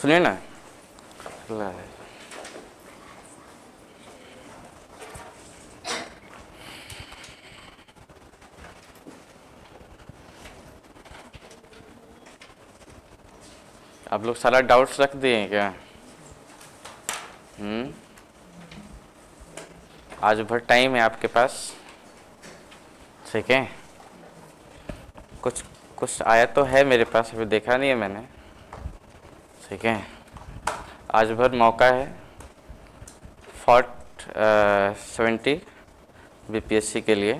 सुनिए ना, आप लोग सारा डाउट्स रख दिए हैं क्या? आज भर टाइम है आपके पास, ठीक है। कुछ कुछ आया तो है मेरे पास, अभी देखा नहीं है मैंने, ठीक है। आज भर मौका है। 70 बीपीएससी के लिए,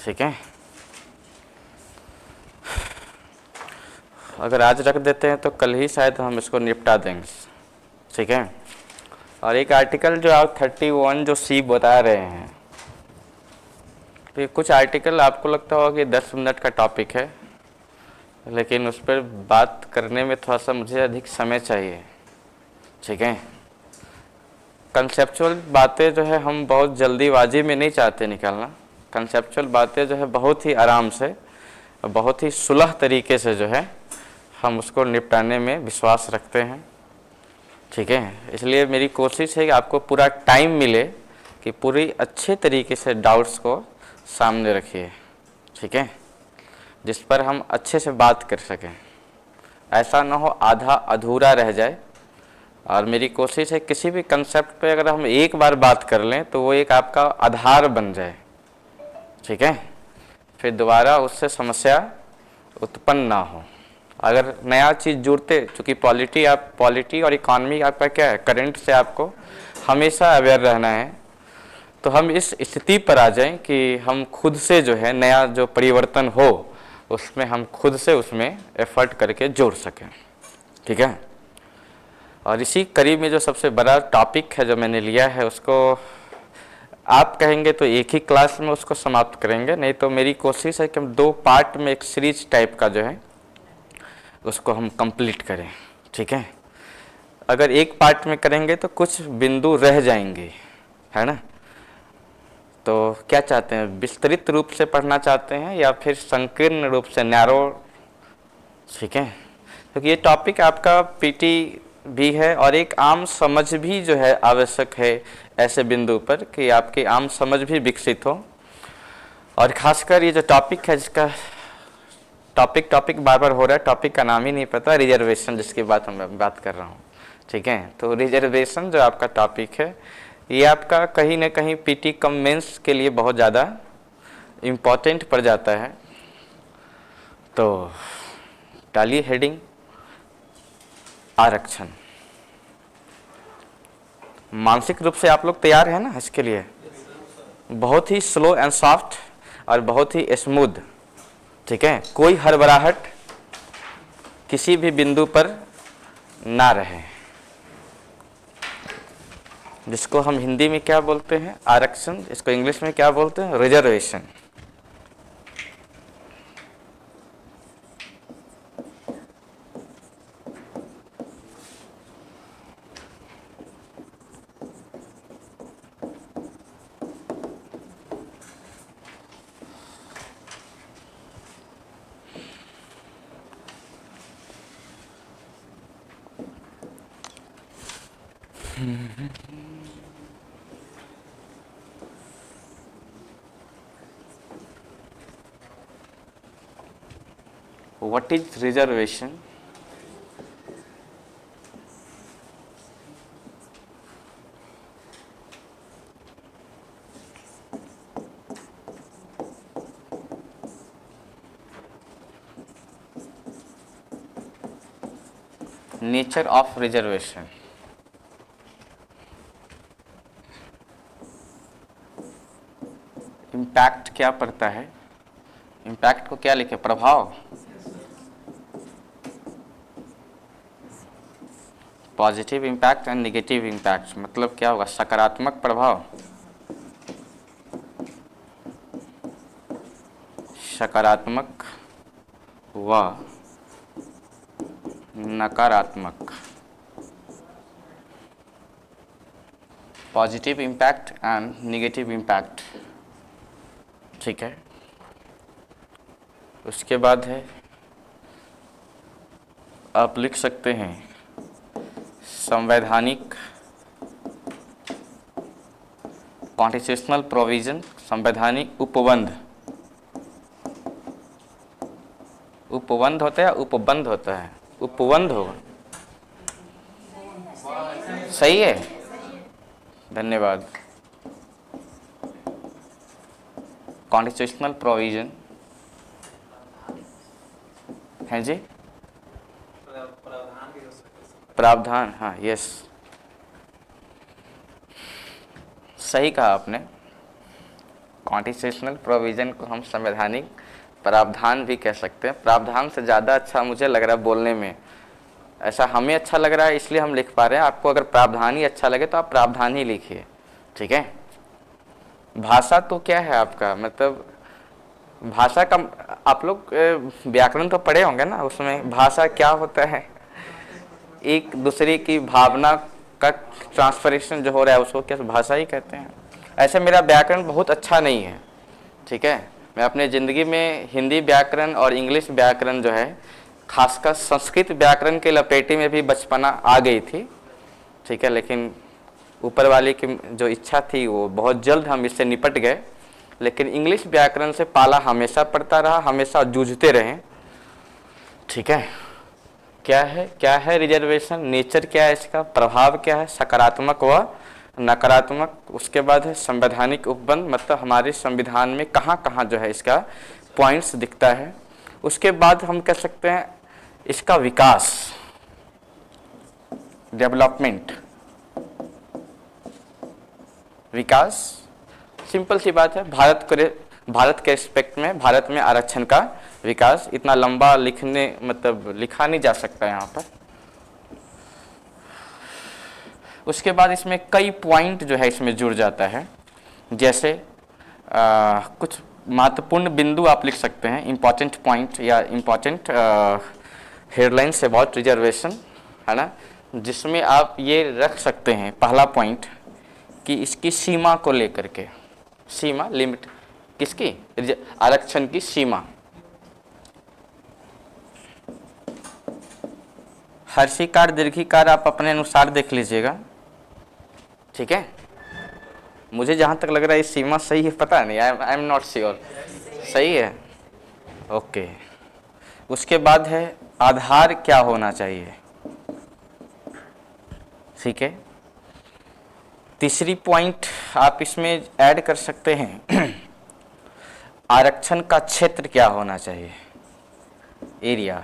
ठीक है। अगर आज रख देते हैं तो कल ही शायद हम इसको निपटा देंगे, ठीक है। और एक आर्टिकल जो आप 31 जो सी बता रहे हैं, तो ये कुछ आर्टिकल आपको लगता होगा कि 10 मिनट का टॉपिक है, लेकिन उस पर बात करने में थोड़ा सा मुझे अधिक समय चाहिए, ठीक है। कंसेप्चुअल बातें जो है हम बहुत जल्दीबाजी में नहीं चाहते निकालना। कंसेप्चुअल बातें जो है बहुत ही आराम से, बहुत ही सुलह तरीके से जो है हम उसको निपटाने में विश्वास रखते हैं, ठीक है। इसलिए मेरी कोशिश है कि आपको पूरा टाइम मिले कि पूरी अच्छे तरीके से डाउट्स को सामने रखिए, ठीक है, जिस पर हम अच्छे से बात कर सकें। ऐसा ना हो आधा अधूरा रह जाए। और मेरी कोशिश है किसी भी कंसेप्ट पे अगर हम एक बार बात कर लें तो वो एक आपका आधार बन जाए, ठीक है, फिर दोबारा उससे समस्या उत्पन्न ना हो। अगर नया चीज़ जुड़ते, चूँकि पॉलिटी और इकॉनमी आपका क्या है, करंट से आपको हमेशा अवेयर रहना है, तो हम इस स्थिति पर आ जाएं कि हम खुद से जो है नया जो परिवर्तन हो उसमें हम खुद से उसमें एफर्ट करके जोड़ सकें, ठीक है। और इसी करीब में जो सबसे बड़ा टॉपिक है जो मैंने लिया है, उसको आप कहेंगे तो एक ही क्लास में उसको समाप्त करेंगे, नहीं तो मेरी कोशिश है कि हम 2 पार्ट में एक सीरीज टाइप का जो है उसको हम कंप्लीट करें, ठीक है। अगर एक पार्ट में करेंगे तो कुछ बिंदु रह जाएंगे, है ना। तो क्या चाहते हैं, विस्तृत रूप से पढ़ना चाहते हैं या फिर संकीर्ण रूप से, नैरो, ठीक है। क्योंकि ये टॉपिक आपका पीटी भी है और एक आम समझ भी जो है आवश्यक है ऐसे बिंदु पर कि आपकी आम समझ भी विकसित हो। और खासकर ये जो टॉपिक है, जिसका टॉपिक बार बार हो रहा है, टॉपिक का नाम ही नहीं पता, रिजर्वेशन, जिसकी मैं बात कर रहा हूँ, ठीक है। तो रिजर्वेशन जो आपका टॉपिक है, ये आपका कहीं ना कहीं पीटी कम मेंस के लिए बहुत ज़्यादा इम्पॉर्टेंट पड़ जाता है। तो डालिए हेडिंग, आरक्षण। मानसिक रूप से आप लोग तैयार हैं ना इसके लिए? बहुत ही स्लो एंड सॉफ्ट और बहुत ही स्मूथ, ठीक है। कोई हड़बड़ाहट किसी भी बिंदु पर ना रहे। जिसको हम हिंदी में क्या बोलते हैं, आरक्षण, इसको इंग्लिश में क्या बोलते हैं, reservation. What is reservation? Nature of reservation. Impact क्या पड़ता है, इम्पैक्ट को क्या लिखे, प्रभाव, positive impact and negative impact. मतलब क्या होगा, सकारात्मक प्रभाव, सकारात्मक व नकारात्मक, positive impact and negative impact, ठीक है। उसके बाद है, आप लिख सकते हैं संवैधानिक कॉन्स्टिट्यूशनल प्रोविजन, संवैधानिक उपबंध, उपबंध होता है या उपबंध होता है? उपबंध होगा, सही है, धन्यवाद। कॉन्स्टिट्यूशनल प्रोविजन है जी, प्रावधान, हाँ यस, सही कहा आपने। कॉन्स्टिट्यूशनल प्रोविजन को हम संवैधानिक प्रावधान भी कह सकते हैं। प्रावधान से ज़्यादा अच्छा मुझे लग रहा है बोलने में, ऐसा हमें अच्छा लग रहा है इसलिए हम लिख पा रहे हैं। आपको अगर प्रावधान ही अच्छा लगे तो आप प्रावधान ही लिखिए, ठीक है। भाषा तो क्या है आपका, मतलब भाषा का आप लोग व्याकरण तो पढ़े होंगे ना, उसमें भाषा क्या होता है, एक दूसरे की भावना का ट्रांसफरेशन जो हो रहा है उसको क्या भाषा ही कहते हैं। ऐसे मेरा व्याकरण बहुत अच्छा नहीं है, ठीक है। मैं अपने ज़िंदगी में हिंदी व्याकरण और इंग्लिश व्याकरण जो है, खासकर संस्कृत व्याकरण के लपेटे में भी बचपना आ गई थी, ठीक है। लेकिन ऊपर वाले की जो इच्छा थी वो बहुत जल्द हम इससे निपट गए। लेकिन इंग्लिश व्याकरण से पाला हमेशा पड़ता रहा, हमेशा जूझते रहे, ठीक है। क्या है रिजर्वेशन, नेचर क्या है इसका, प्रभाव क्या है, सकारात्मक व नकारात्मक। उसके बाद है संवैधानिक उपबंध, मतलब हमारे संविधान में कहाँ कहाँ जो है इसका पॉइंट्स दिखता है। उसके बाद हम कह सकते हैं इसका विकास, डेवलपमेंट, विकास। सिंपल सी बात है, भारत के रिस्पेक्ट में, भारत में आरक्षण का विकास। इतना लंबा लिखा नहीं जा सकता यहाँ पर। उसके बाद इसमें कई पॉइंट जो है इसमें जुड़ जाता है, जैसे कुछ महत्वपूर्ण बिंदु आप लिख सकते हैं, इम्पॉर्टेंट पॉइंट या इम्पॉर्टेंट हेडलाइंस अबाउट रिजर्वेशन, है ना, जिसमें आप ये रख सकते हैं पहला पॉइंट कि इसकी सीमा को लेकर के, सीमा, लिमिट किसकी, आरक्षण की सीमा। हर्षिकार दीर्घिकार आप अपने अनुसार देख लीजिएगा, ठीक है। मुझे जहाँ तक लग रहा है ये सीमा सही है, पता नहीं, आई एम नॉट श्योर, सही है, ओके। उसके बाद है आधार क्या होना चाहिए, ठीक है। तीसरी पॉइंट आप इसमें ऐड कर सकते हैं आरक्षण का क्षेत्र क्या होना चाहिए, एरिया।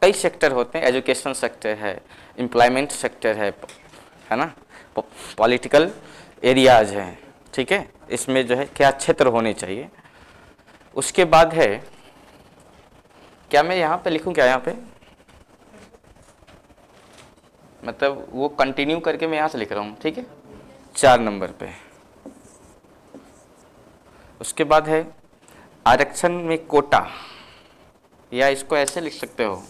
कई सेक्टर होते हैं, एजुकेशन सेक्टर है, एम्प्लॉयमेंट सेक्टर है ना, पॉलिटिकल एरियाज हैं, ठीक है। इसमें जो है क्या क्षेत्र होने चाहिए। उसके बाद है, क्या मैं यहाँ पे लिखूँ, क्या यहाँ पे, मतलब वो कंटिन्यू करके मैं यहाँ से लिख रहा हूँ, ठीक है, 4 नंबर पे। उसके बाद है आरक्षण में कोटा, या इसको ऐसे लिख सकते हो,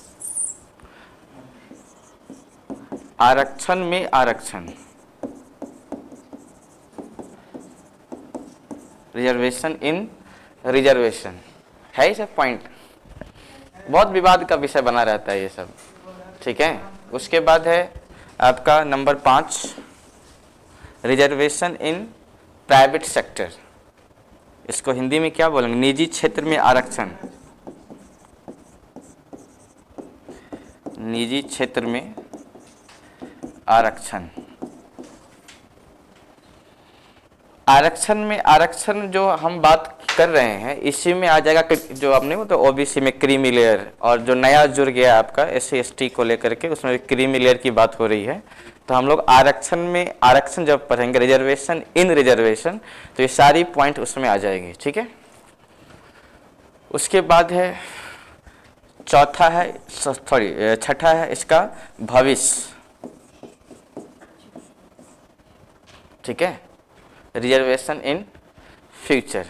आरक्षण में आरक्षण, रिजर्वेशन इन रिजर्वेशन, है ये सब पॉइंट, बहुत विवाद का विषय बना रहता है ये सब, ठीक है। उसके बाद है आपका number 5, reservation in private sector, इसको हिंदी में क्या बोलेंगे, निजी क्षेत्र में आरक्षण, निजी क्षेत्र में आरक्षण। आरक्षण में आरक्षण जो हम बात कर रहे हैं, इसी में आ जाएगा कि जो आपने वो तो ओबीसी में क्रीमी लेयर, और जो नया जुड़ गया आपका एससी एसटी को लेकर के, उसमें क्रीमी लेयर की बात हो रही है। तो हम लोग आरक्षण में आरक्षण जब पढ़ेंगे, रिजर्वेशन इन रिजर्वेशन, तो ये सारी पॉइंट उसमें आ जाएगी, ठीक है। उसके बाद है छठा है इसका भविष्य, ठीक है, रिजर्वेशन इन फ्यूचर।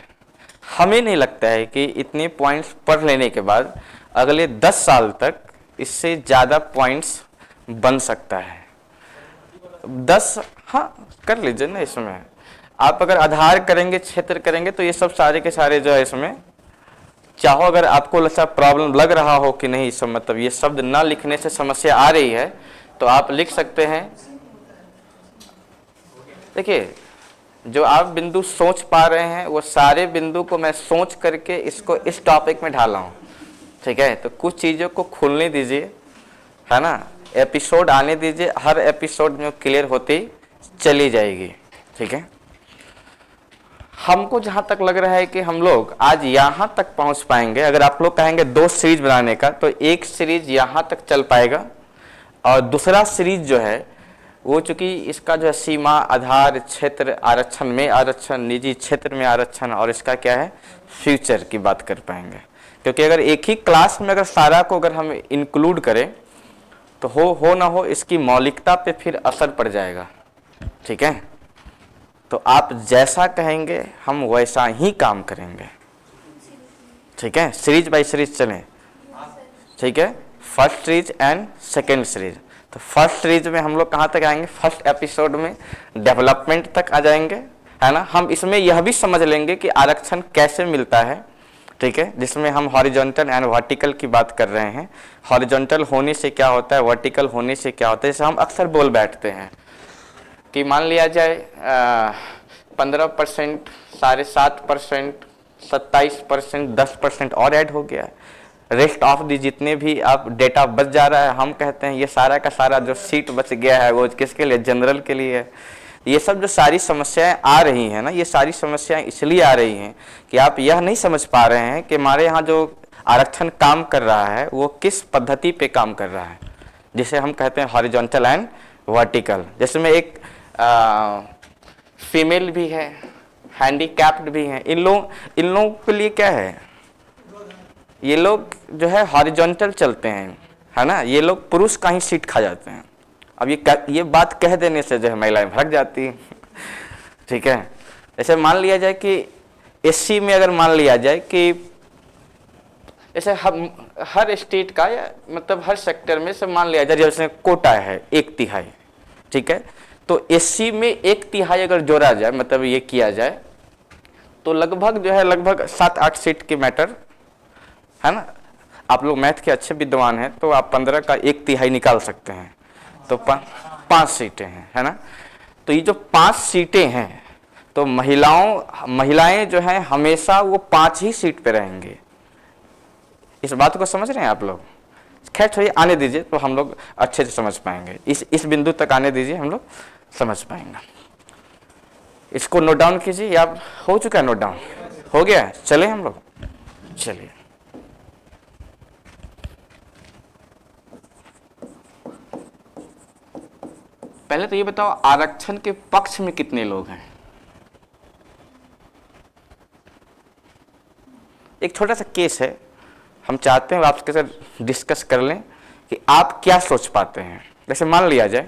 हमें नहीं लगता है कि इतने पॉइंट्स पढ़ लेने के बाद अगले 10 साल तक इससे ज़्यादा पॉइंट्स बन सकता है। 10, हाँ कर लीजिए ना। इसमें आप अगर आधार करेंगे, क्षेत्र करेंगे, तो ये सब सारे के सारे जो है इसमें चाहो अगर आपको ऐसा प्रॉब्लम लग रहा हो कि नहीं सब मतलब ये शब्द ना लिखने से समस्या आ रही है, तो आप लिख सकते हैं। देखिए, जो आप बिंदु सोच पा रहे हैं वो सारे बिंदु को मैं सोच करके इसको इस टॉपिक में ढाला हूँ, ठीक है। तो कुछ चीज़ों को खुलने दीजिए, है ना, एपिसोड आने दीजिए, हर एपिसोड में क्लियर होती चली जाएगी, ठीक है। हमको जहाँ तक लग रहा है कि हम लोग आज यहाँ तक पहुँच पाएंगे। अगर आप लोग कहेंगे 2 सीरीज बनाने का, तो एक सीरीज यहाँ तक चल पाएगा और दूसरा सीरीज जो है वो चूँकि इसका जो है सीमा, आधार, क्षेत्र, आरक्षण में आरक्षण, निजी क्षेत्र में आरक्षण और इसका क्या है फ्यूचर की बात कर पाएंगे। क्योंकि अगर एक ही क्लास में अगर सारा को अगर हम इंक्लूड करें तो हो ना हो इसकी मौलिकता पे फिर असर पड़ जाएगा, ठीक है। तो आप जैसा कहेंगे हम वैसा ही काम करेंगे, ठीक है। सीरीज बाय सीरीज चलें, ठीक है। First series and second series. तो फर्स्ट सीरीज में हम लोग कहाँ तक आएंगे, फर्स्ट एपिसोड में डेवलपमेंट तक आ जाएंगे, है ना। हम इसमें यह भी समझ लेंगे कि आरक्षण कैसे मिलता है, ठीक है, जिसमें हम हॉरिजॉन्टल एंड वर्टिकल की बात कर रहे हैं। हॉरिजॉन्टल होने से क्या होता है, वर्टिकल होने से क्या होता है। जैसे हम अक्सर बोल बैठते हैं कि मान लिया जाए 15%, 7.5%, 27%, 10% और ऐड हो गया, रेस्ट ऑफ दी जितने भी आप डेटा बच जा रहा है, हम कहते हैं ये सारा का सारा जो सीट बच गया है वो किसके लिए, जनरल के लिए है। ये सब जो सारी समस्याएं आ रही हैं ना, ये सारी समस्याएं इसलिए आ रही हैं कि आप यह नहीं समझ पा रहे हैं कि हमारे यहाँ जो आरक्षण काम कर रहा है वो किस पद्धति पे काम कर रहा है, जिसे हम कहते हैं हॉरिजॉन्टल एंड वर्टिकल। जैसे में एक फीमेल भी है, हैंडीकैप्ड भी हैं, इन लोगों के लिए क्या है, ये लोग जो है हॉरिजॉन्टल चलते हैं, है ना। ये लोग पुरुष का ही सीट खा जाते हैं। अब ये बात कह देने से जो है महिलाएं भड़क जाती हैं, ठीक है। जैसे मान लिया जाए कि एससी में अगर मान लिया जाए कि जैसे हम हर स्टेट का या मतलब हर सेक्टर में से मान लिया जाए जैसे कोटा है 1/3, ठीक है। तो एससी में 1/3 अगर जोड़ा जाए, मतलब ये किया जाए, तो लगभग जो है लगभग 7-8 सीट की मैटर, है ना। आप लोग मैथ के अच्छे विद्वान हैं तो आप 15 का 1/3 निकाल सकते हैं, तो 5 सीटें हैं, है ना। तो ये जो 5 सीटें हैं तो महिलाएं जो हैं हमेशा वो 5 ही सीट पे रहेंगे। इस बात को समझ रहे हैं आप लोग। खैर छोड़िए, आने दीजिए तो हम लोग अच्छे से समझ पाएंगे। इस बिंदु तक आने दीजिए, हम लोग समझ पाएंगे। इसको नोट डाउन कीजिए, या हो चुका है नोट डाउन, हो गया। चले हम लोग, चलिए। पहले तो ये बताओ आरक्षण के पक्ष में कितने लोग हैं। एक छोटा सा केस है, हम चाहते हैं आपके साथ डिस्कस कर लें कि आप क्या सोच पाते हैं। जैसे मान लिया जाए,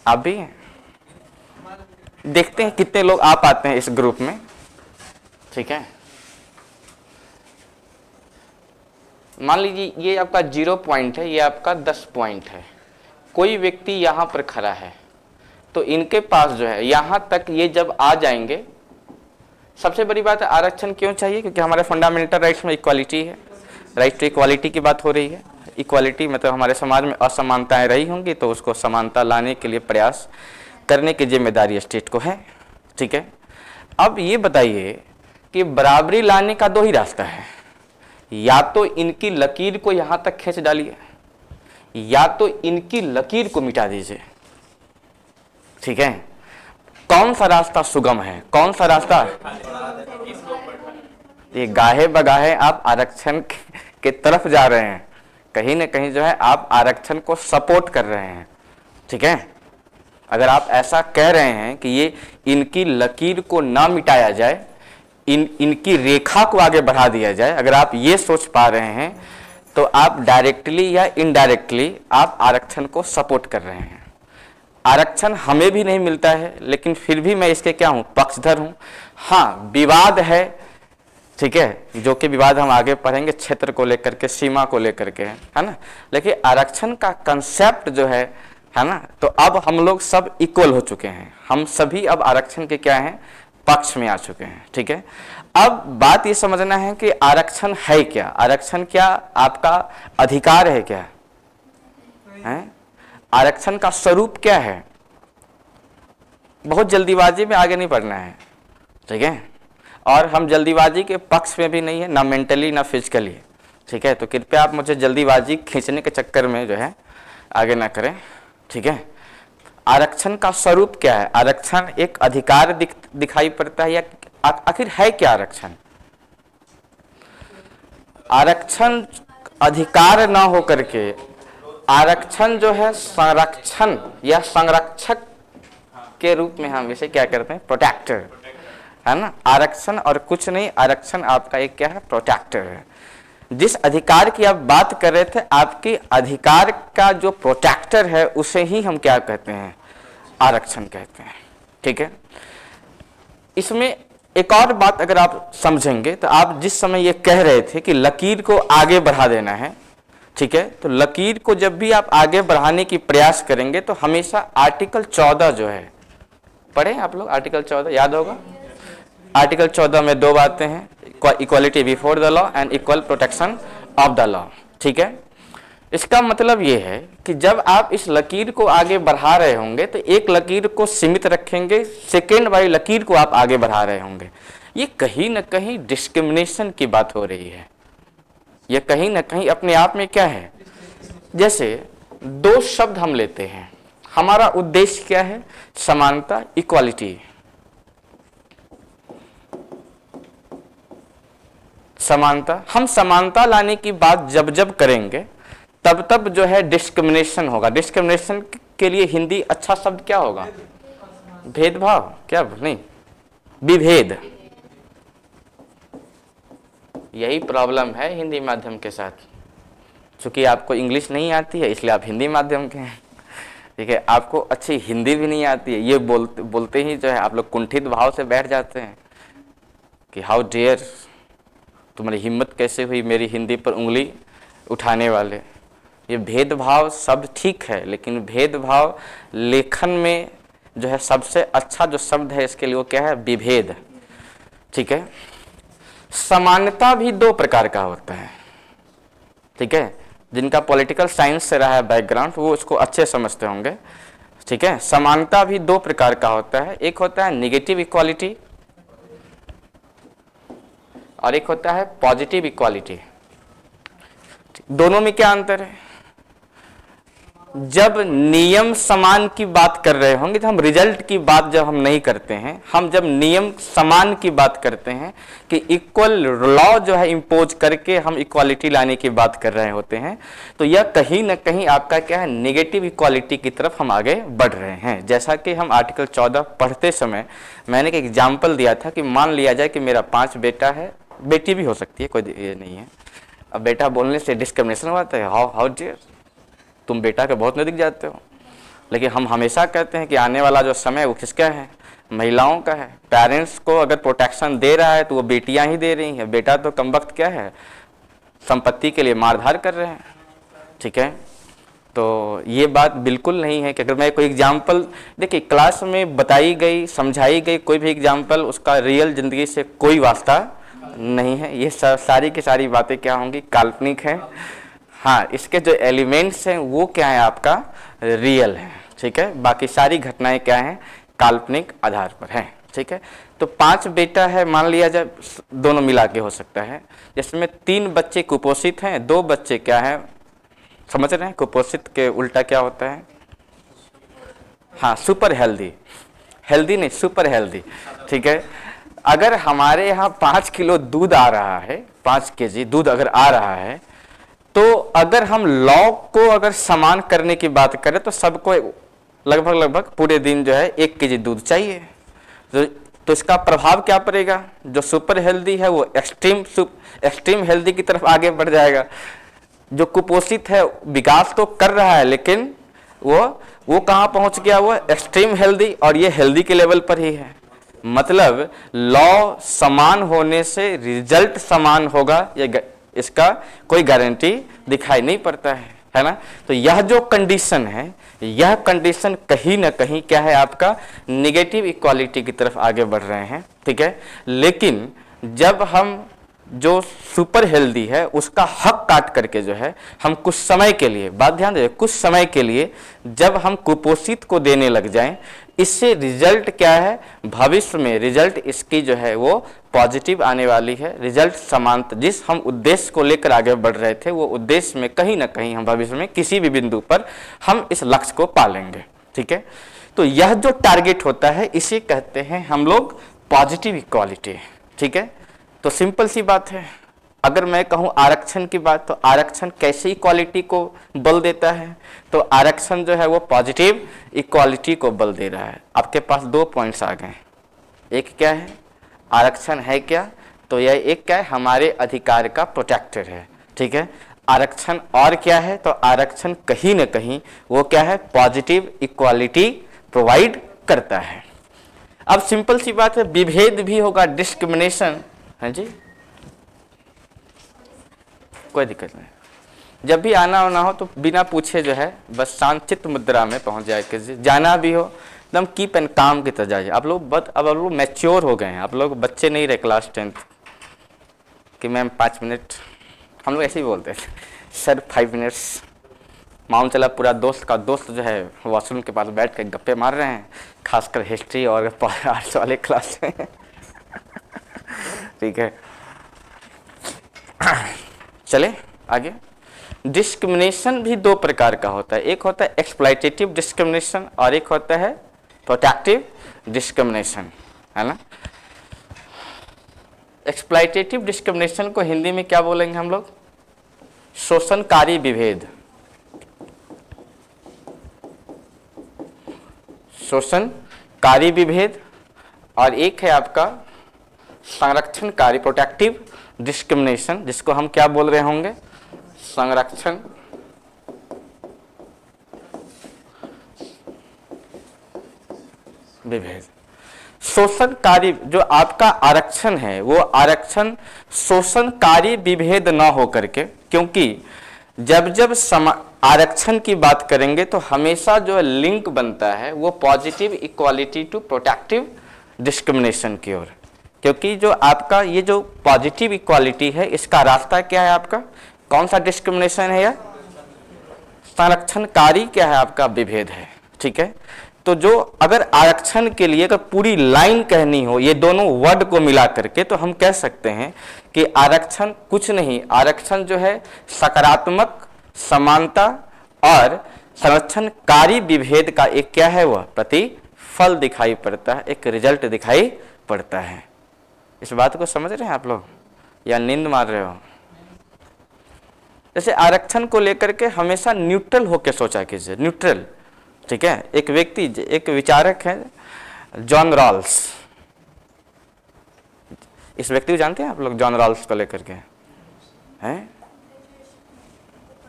आप भी हैं, देखते हैं कितने लोग आप आते हैं इस ग्रुप में, ठीक है। मान लीजिए ये आपका 0 पॉइंट है, ये आपका 10 पॉइंट है। कोई व्यक्ति यहाँ पर खड़ा है तो इनके पास जो है यहाँ तक ये जब आ जाएंगे, सबसे बड़ी बात है आरक्षण क्यों चाहिए, क्योंकि हमारे फंडामेंटल राइट्स में इक्वालिटी है, राइट टू इक्वालिटी की बात हो रही है। इक्वालिटी मतलब हमारे समाज में असमानताएं रही होंगी तो उसको समानता लाने के लिए प्रयास करने की जिम्मेदारी स्टेट को है, ठीक है। अब ये बताइए कि बराबरी लाने का 2 ही रास्ता है, या तो इनकी लकीर को यहाँ तक खींच डालिए या तो इनकी लकीर को मिटा दीजिए, ठीक है। कौन सा रास्ता सुगम है, कौन सा रास्ता, ये गाहे बगाहे आप आरक्षण के तरफ जा रहे हैं, कहीं ना कहीं जो है आप आरक्षण को सपोर्ट कर रहे हैं, ठीक है। अगर आप ऐसा कह रहे हैं कि ये इनकी लकीर को ना मिटाया जाए, इनकी रेखा को आगे बढ़ा दिया जाए, अगर आप ये सोच पा रहे हैं तो आप डायरेक्टली या इनडायरेक्टली आप आरक्षण को सपोर्ट कर रहे हैं। आरक्षण हमें भी नहीं मिलता है, लेकिन फिर भी मैं इसके क्या हूँ, पक्षधर हूँ। हाँ, विवाद है, ठीक है, जो कि विवाद हम आगे पढ़ेंगे, क्षेत्र को लेकर के, सीमा को लेकर के, है ना। लेकिन आरक्षण का कंसेप्ट जो है है ना। तो अब हम लोग सब इक्वल हो चुके हैं, हम सभी अब आरक्षण के क्या हैं, पक्ष में आ चुके हैं। ठीक है, अब बात ये समझना है कि आरक्षण है क्या, आरक्षण क्या आपका अधिकार है क्या है, आरक्षण का स्वरूप क्या है। बहुत जल्दीबाजी में आगे नहीं बढ़ना है, ठीक है, और हम जल्दीबाजी के पक्ष में भी नहीं है, ना मेंटली ना फिजिकली। ठीक है, तो कृपया आप मुझे जल्दीबाजी खींचने के चक्कर में जो है आगे ना करें। ठीक है, आरक्षण का स्वरूप क्या है, आरक्षण एक अधिकार दिखाई पड़ता है या आखिर है क्या आरक्षण। आरक्षण अधिकार ना हो करके आरक्षण जो है संरक्षण या संरक्षक के रूप में हम इसे क्या करते हैं, प्रोटेक्टर, है ना। आरक्षण और कुछ नहीं, आरक्षण आपका एक क्या है, प्रोटेक्टर है। जिस अधिकार की आप बात कर रहे थे, आपके अधिकार का जो प्रोटेक्टर है उसे ही हम क्या कहते हैं, आरक्षण कहते हैं। ठीक है, इसमें एक और बात अगर आप समझेंगे तो आप जिस समय ये कह रहे थे कि लकीर को आगे बढ़ा देना है, ठीक है, तो लकीर को जब भी आप आगे बढ़ाने की प्रयास करेंगे तो हमेशा आर्टिकल 14 जो है, पढ़े आप लोग आर्टिकल 14 याद होगा। आर्टिकल 14 में दो बातें हैं, equality before the law and equal protection of the law. ठीक है, इसका मतलब ये है कि जब आप इस लकीर को आगे बढ़ा रहे होंगे तो एक लकीर को सीमित रखेंगे, सेकेंड वाली लकीर को आप आगे बढ़ा रहे होंगे। ये कहीं ना कहीं डिस्क्रिमिनेशन की बात हो रही है, ये कहीं ना कहीं अपने आप में क्या है। जैसे दो शब्द हम लेते हैं, हमारा उद्देश्य क्या है, समानता, इक्वालिटी। समानता, हम समानता लाने की बात जब जब करेंगे तब तब जो है डिस्क्रिमिनेशन होगा। डिस्क्रिमिनेशन के लिए हिंदी अच्छा शब्द क्या होगा, भेदभाव, क्या नहीं, विभेद। यही प्रॉब्लम है हिंदी माध्यम के साथ, क्योंकि आपको इंग्लिश नहीं आती है इसलिए आप हिंदी माध्यम के हैं। ठीक है, आपको अच्छी हिंदी भी नहीं आती है, ये बोलते ही जो है आप लोग कुंठित भाव से बैठ जाते हैं कि हाउ डेयर, तुम्हारी हिम्मत कैसे हुई मेरी हिंदी पर उंगली उठाने वाले। ये भेदभाव शब्द ठीक है, लेकिन भेदभाव लेखन में जो है सबसे अच्छा जो शब्द है इसके लिए वो क्या है, विभेद। ठीक है, समानता भी दो प्रकार का होता है। ठीक है, जिनका पॉलिटिकल साइंस से रहा है बैकग्राउंड वो उसको अच्छे समझते होंगे। ठीक है, समानता भी दो प्रकार का होता है, एक होता है निगेटिव इक्वालिटी और एक होता है पॉजिटिव इक्वालिटी। दोनों में क्या अंतर है, जब नियम समान की बात कर रहे होंगे तो हम रिजल्ट की बात जब हम नहीं करते हैं, हम जब नियम समान की बात करते हैं कि इक्वल लॉ जो है इम्पोज करके हम इक्वालिटी लाने की बात कर रहे होते हैं, तो यह कहीं ना कहीं आपका क्या है, नेगेटिव इक्वालिटी की तरफ हम आगे बढ़ रहे हैं। जैसा कि हम आर्टिकल 14 पढ़ते समय मैंने एक एग्जाम्पल दिया था कि मान लिया जाए कि मेरा 5 बेटा है, बेटी भी हो सकती है, कोई ये नहीं है। अब बेटा बोलने से डिस्क्रिमिनेशन होता है, हाउ डियर, तुम बेटा के बहुत नजदीक जाते हो। लेकिन हम हमेशा कहते हैं कि आने वाला जो समय वो किसका है, महिलाओं का है। पेरेंट्स को अगर प्रोटेक्शन दे रहा है तो वो बेटियां ही दे रही हैं, बेटा तो कम वक्त क्या है, संपत्ति के लिए मारधार कर रहे हैं। ठीक है, तो ये बात बिल्कुल नहीं है कि अगर मैं कोई एग्जाम्पल, देखिए क्लास में बताई गई समझाई गई कोई भी एग्जाम्पल उसका रियल जिंदगी से कोई वास्ता नहीं है। ये सारी की सारी बातें क्या होंगी, काल्पनिक है। हाँ, इसके जो एलिमेंट्स हैं वो क्या है, आपका रियल है। ठीक है, बाकी सारी घटनाएं क्या हैं, काल्पनिक आधार पर हैं। ठीक है, तो 5 बेटा है, मान लिया जाए दोनों मिला के हो सकता है, जिसमें 3 बच्चे कुपोषित हैं, 2 बच्चे क्या हैं, समझ रहे हैं, कुपोषित के उल्टा क्या होता है, हाँ सुपर हेल्दी, हेल्दी नहीं सुपर हेल्दी। ठीक है, अगर हमारे यहाँ 5 किलो दूध आ रहा है, 5 केजी दूध अगर आ रहा है, तो अगर हम लॉ को अगर समान करने की बात करें तो सबको लगभग पूरे दिन जो है 1 केजी दूध चाहिए। तो इसका प्रभाव क्या पड़ेगा, जो सुपर हेल्दी है वो एक्सट्रीम हेल्दी की तरफ आगे बढ़ जाएगा। जो कुपोषित है विकास तो कर रहा है लेकिन वो कहाँ पहुंच गया, वो एक्सट्रीम हेल्दी, और ये हेल्दी के लेवल पर ही है। मतलब लॉ समान होने से रिजल्ट समान होगा, ये इसका कोई गारंटी दिखाई नहीं पड़ता है। है ना। तो यह जो कंडीशन है, यह कंडीशन कहीं ना कहीं क्या है, आपका निगेटिव इक्वालिटी की तरफ आगे बढ़ रहे हैं, ठीक है। लेकिन जब हम जो सुपर हेल्दी है उसका हक काट करके जो है हम कुछ समय के लिए, बात ध्यान दे, कुछ समय के लिए जब हम कुपोषित को देने लग जाएं, इससे रिजल्ट क्या है, भविष्य में रिजल्ट इसकी जो है वो पॉजिटिव आने वाली है। रिजल्ट समांतर, जिस हम उद्देश्य को लेकर आगे बढ़ रहे थे वो उद्देश्य में कहीं ना कहीं हम भविष्य में किसी भी बिंदु पर हम इस लक्ष्य को पालेंगे, ठीक है। तो यह जो टारगेट होता है इसे कहते हैं हम लोग पॉजिटिव इक्वालिटी, ठीक है। तो सिंपल सी बात है, अगर मैं कहूं आरक्षण की बात, तो आरक्षण कैसे इक्वालिटी को बल देता है, तो आरक्षण जो है वो पॉजिटिव इक्वालिटी को बल दे रहा है। आपके पास दो पॉइंट्स आ गए, एक क्या है, आरक्षण है क्या, तो यह एक क्या है, हमारे अधिकार का प्रोटेक्टर है, ठीक है। आरक्षण और क्या है, तो आरक्षण कहीं ना कहीं वो क्या है, पॉजिटिव इक्वालिटी प्रोवाइड करता है। अब सिंपल सी बात है, विभेद भी होगा, डिस्क्रिमिनेशन, हाँ जी, कोई दिक्कत नहीं। जब भी आना ना हो तो बिना पूछे जो है बस शांतचित्त मुद्रा में पहुंच जाए, कि जाना भी हो एकदम कीप एंड काम की तरह जाइए। आप लोग अब आप लोग मैच्योर हो गए हैं, आप लोग बच्चे नहीं रहे क्लास 10th कि मैम 5 मिनट, हम लोग ऐसे ही बोलते थे सर 5 मिनट्स। मालूम चला पूरा दोस्त का दोस्त जो है वॉशरूम के पास बैठ कर गप्पे मार रहे हैं, खासकर हिस्ट्री और आर्ट्स वाले क्लास में ठीक है। चले आगे। डिस्क्रिमिनेशन भी दो प्रकार का होता है, एक होता है एक्सप्लॉयटेटिव डिस्क्रिमिनेशन और एक होता है प्रोटेक्टिव डिस्क्रिमिनेशन, है ना। एक्सप्लॉयटेटिव डिस्क्रिमिनेशन को हिंदी में क्या बोलेंगे हम लोग, शोषणकारी विभेद, शोषणकारी विभेद। और एक है आपका संरक्षणकारी प्रोटेक्टिव डिस्क्रिमिनेशन, जिसको हम क्या बोल रहे होंगे, संरक्षण विभेद। शोषणकारी जो आपका आरक्षण है वो आरक्षण शोषणकारी विभेद न हो करके, क्योंकि जब जब आरक्षण की बात करेंगे तो हमेशा जो लिंक बनता है वो positive equality to protective discrimination की ओर, क्योंकि जो आपका ये जो पॉजिटिव इक्वालिटी है इसका रास्ता क्या है, आपका कौन सा डिस्क्रिमिनेशन है, या संरक्षणकारी क्या है, आपका विभेद है, ठीक है। तो जो अगर आरक्षण के लिए अगर पूरी लाइन कहनी हो ये दोनों वर्ड को मिला करके, तो हम कह सकते हैं कि आरक्षण कुछ नहीं, आरक्षण जो है सकारात्मक समानता और संरक्षणकारी विभेद का एक क्या है, वह प्रतिफल दिखाई पड़ता है, एक रिजल्ट दिखाई पड़ता है। इस बात को समझ रहे हैं आप लोग या नींद मार रहे हो। जैसे आरक्षण को लेकर के हमेशा न्यूट्रल होकर सोचा कीजिए, न्यूट्रल, ठीक है। एक व्यक्ति, एक विचारक है जॉन रॉल्स, इस व्यक्ति को जानते हैं आप लोग, जॉन रॉल्स को लेकर के हैं,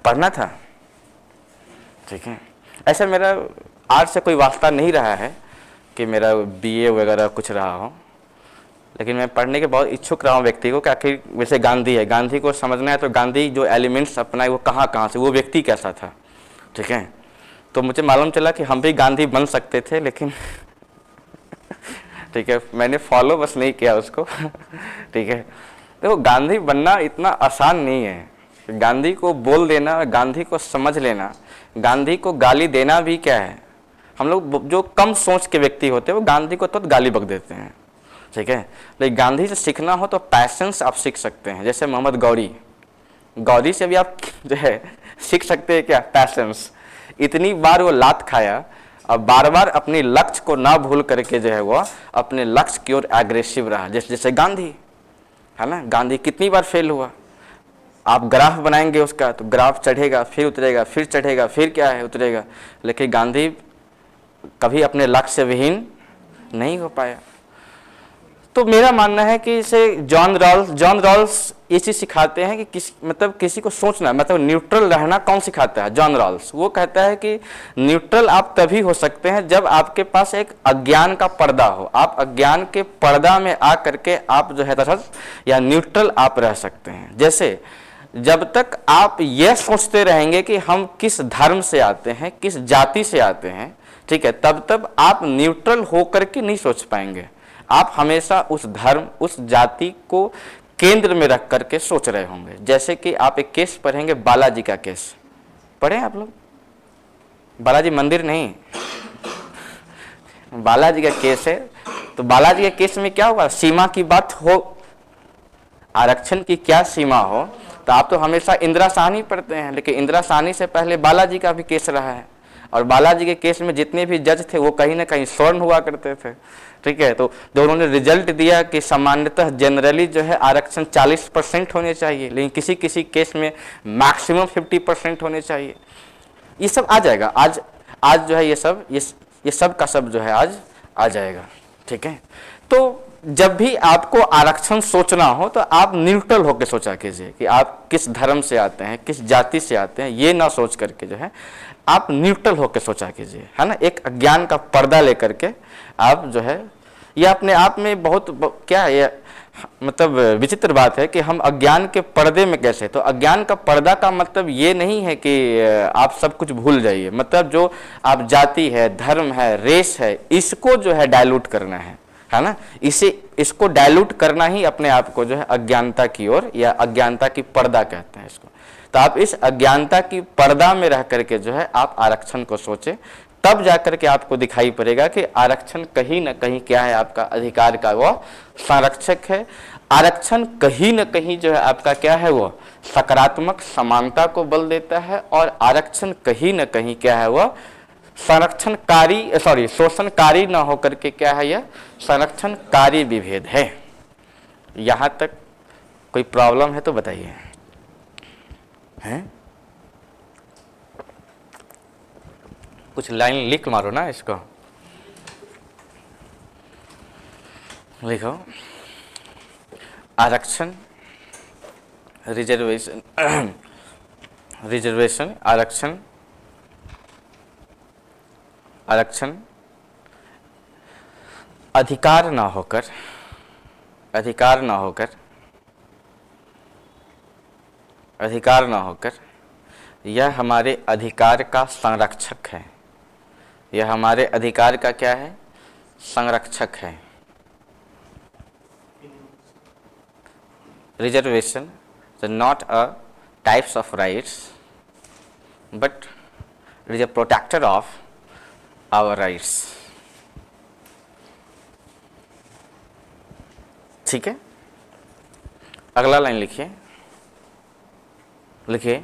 पढ़ना था, ठीक है। ऐसा मेरा आर्ट से कोई वास्ता नहीं रहा है कि मेरा बीए वगैरह कुछ रहा हो, लेकिन मैं पढ़ने के बहुत इच्छुक रहा हूँ व्यक्ति को कि आखिर वैसे गांधी है, गांधी को समझना है तो गांधी जो एलिमेंट्स अपनाए वो कहाँ से, वो व्यक्ति कैसा था, ठीक है। तो मुझे मालूम चला कि हम भी गांधी बन सकते थे, लेकिन ठीक है मैंने फॉलो बस नहीं किया उसको ठीक है। तो गांधी बनना इतना आसान नहीं है, गांधी को बोल देना, गांधी को समझ लेना, गांधी को गाली देना भी क्या है, हम लोग जो कम सोच के व्यक्ति होते हैं वो गांधी को तो गाली बक देते हैं, ठीक है। लेकिन गांधी से सीखना हो तो पैशंस आप सीख सकते हैं, जैसे मोहम्मद गौरी से भी आप जो है सीख सकते हैं क्या, पैशंस। इतनी बार वो लात खाया, अब बार बार अपने लक्ष्य को ना भूल करके जो है वो अपने लक्ष्य की ओर एग्रेसिव रहा, जैसे गांधी है ना। गांधी कितनी बार फेल हुआ, आप ग्राफ बनाएंगे उसका तो ग्राफ चढ़ेगा फिर उतरेगा, फिर चढ़ेगा फिर क्या है उतरेगा, लेकिन गांधी कभी अपने लक्ष्य से विहीन नहीं हो पाया। तो मेरा मानना है कि इसे जॉन रॉल्स ये चीज़ सिखाते हैं कि किसी को सोचना, मतलब न्यूट्रल रहना कौन सिखाता है, जॉन रॉल्स। वो कहता है कि न्यूट्रल आप तभी हो सकते हैं जब आपके पास एक अज्ञान का पर्दा हो, आप अज्ञान के पर्दा में आ करके आप जो है तटस्थ या न्यूट्रल आप रह सकते हैं। जैसे जब तक आप यह सोचते रहेंगे कि हम किस धर्म से आते हैं, किस जाति से आते हैं, ठीक है, तब आप न्यूट्रल होकर के नहीं सोच पाएंगे। आप हमेशा उस धर्म, उस जाति को केंद्र में रख करके सोच रहे होंगे। जैसे कि आप एक केस पढ़ेंगे, बालाजी का केस पढ़े आप लोग? बालाजी मंदिर नहीं, बालाजी का केस है। तो बालाजी के केस में क्या हुआ, सीमा की बात हो, आरक्षण की क्या सीमा हो, तो आप तो हमेशा इंदिरा साहनी पढ़ते हैं, लेकिन इंदिरा साहनी से पहले बालाजी का भी केस रहा है। और बालाजी के केस में जितने भी जज थे वो कहीं ना कहीं स्वर्ण हुआ करते थे, ठीक है। तो दोनों ने रिजल्ट दिया कि सामान्यतः जनरली जो है आरक्षण 40% होने चाहिए, लेकिन किसी किसी केस में मैक्सिमम 50% होने चाहिए। ये सब आ जाएगा आज जो है ये सब का सब जो है आज आ जाएगा, ठीक है। तो जब भी आपको आरक्षण सोचना हो तो आप न्यूट्रल होकर सोचा कीजिए कि आप किस धर्म से आते हैं, किस जाति से आते हैं, ये ना सोच करके जो है आप न्यूट्रल होकर सोचा कीजिए, है ना। एक अज्ञान का पर्दा लेकर के आप जो है, ये अपने आप में बहुत क्या है, ये मतलब विचित्र बात है कि हम अज्ञान के पर्दे में कैसे। तो अज्ञान का पर्दा का मतलब ये नहीं है कि आप सब कुछ भूल जाइए, मतलब जो आप जाति है, धर्म है, रेस है, इसको जो है डायलूट करना है ना। इसको डायलूट करना ही अपने आप को जो है अज्ञानता की ओर, या अज्ञानता की पर्दा कहते हैं इसको। तो आप इस अज्ञानता की पर्दा में रह करके जो है आप आरक्षण को सोचें, तब जाकर के आपको दिखाई पड़ेगा कि आरक्षण कहीं ना कहीं क्या है, आपका अधिकार का वो संरक्षक है। आरक्षण कहीं ना कहीं जो है आपका क्या है, वो सकारात्मक समानता को बल देता है। और आरक्षण कहीं ना कहीं क्या है, वो शोषणकारी ना होकर के क्या है, यह संरक्षणकारी विभेद है। यहां तक कोई प्रॉब्लम है तो बताइए, हैं? कुछ लाइन लिख मारो ना, इसको लिखो। आरक्षण, रिजर्वेशन, रिजर्वेशन, आरक्षण, आरक्षण अधिकार ना होकर, अधिकार ना होकर, अधिकार ना होकर यह हमारे अधिकार का संरक्षक है। यह हमारे अधिकार का क्या है, संरक्षक है। Reservation is not a types of rights, but it is a protector of our rights, ठीक है। अगला लाइन लिखिए, लिखिए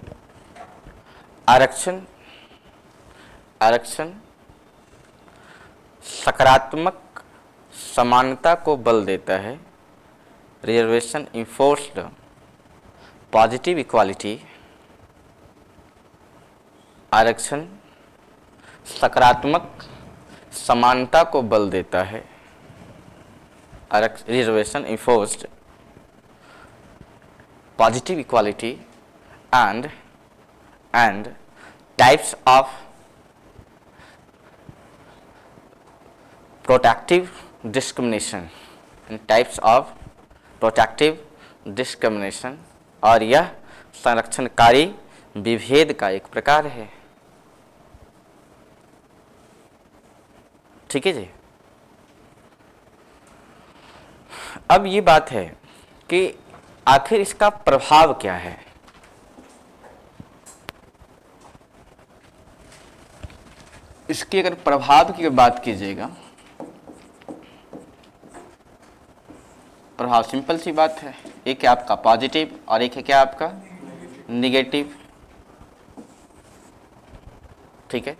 आरक्षण, आरक्षण सकारात्मक समानता को बल देता है। Reservation enforced positive equality. आरक्षण सकारात्मक समानता को बल देता है। Reservation enforced positive equality and types of protective discrimination, and types of protective discrimination, और यह संरक्षणकारी विभेद का एक प्रकार है, ठीक है जी। अब ये बात है कि आखिर इसका प्रभाव क्या है। इसकी अगर प्रभाव की बात कीजिएगा, प्रभाव सिंपल सी बात है, एक है आपका पॉजिटिव और एक है क्या आपका निगेटिव, ठीक है।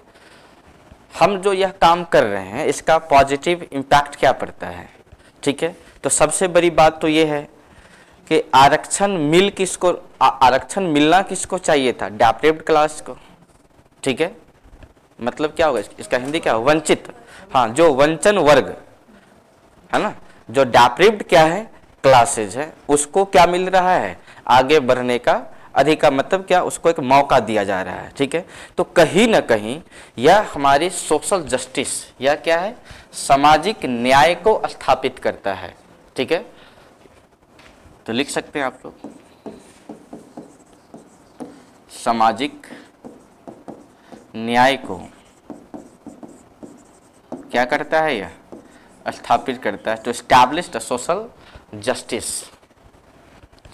हम जो यह काम कर रहे हैं इसका पॉजिटिव इम्पैक्ट क्या पड़ता है, ठीक है। तो सबसे बड़ी बात तो ये है कि आरक्षण आरक्षण मिलना किसको चाहिए था, डेप्रिव्ड क्लास को, ठीक है। मतलब क्या होगा इसका हिंदी क्या हो, वंचित, हाँ, जो वंचन वर्ग है ना, जो डेप्रिव्ड क्या है क्लासेज है, उसको क्या मिल रहा है, आगे बढ़ने का अधिकार, मतलब क्या, उसको एक मौका दिया जा रहा है, ठीक है। तो कहीं ना कहीं यह हमारी सोशल जस्टिस या क्या है, सामाजिक न्याय को स्थापित करता है, ठीक है। तो लिख सकते हैं आप लोग, सामाजिक न्याय को क्या करता है, यह स्थापित करता है, to establish the social justice.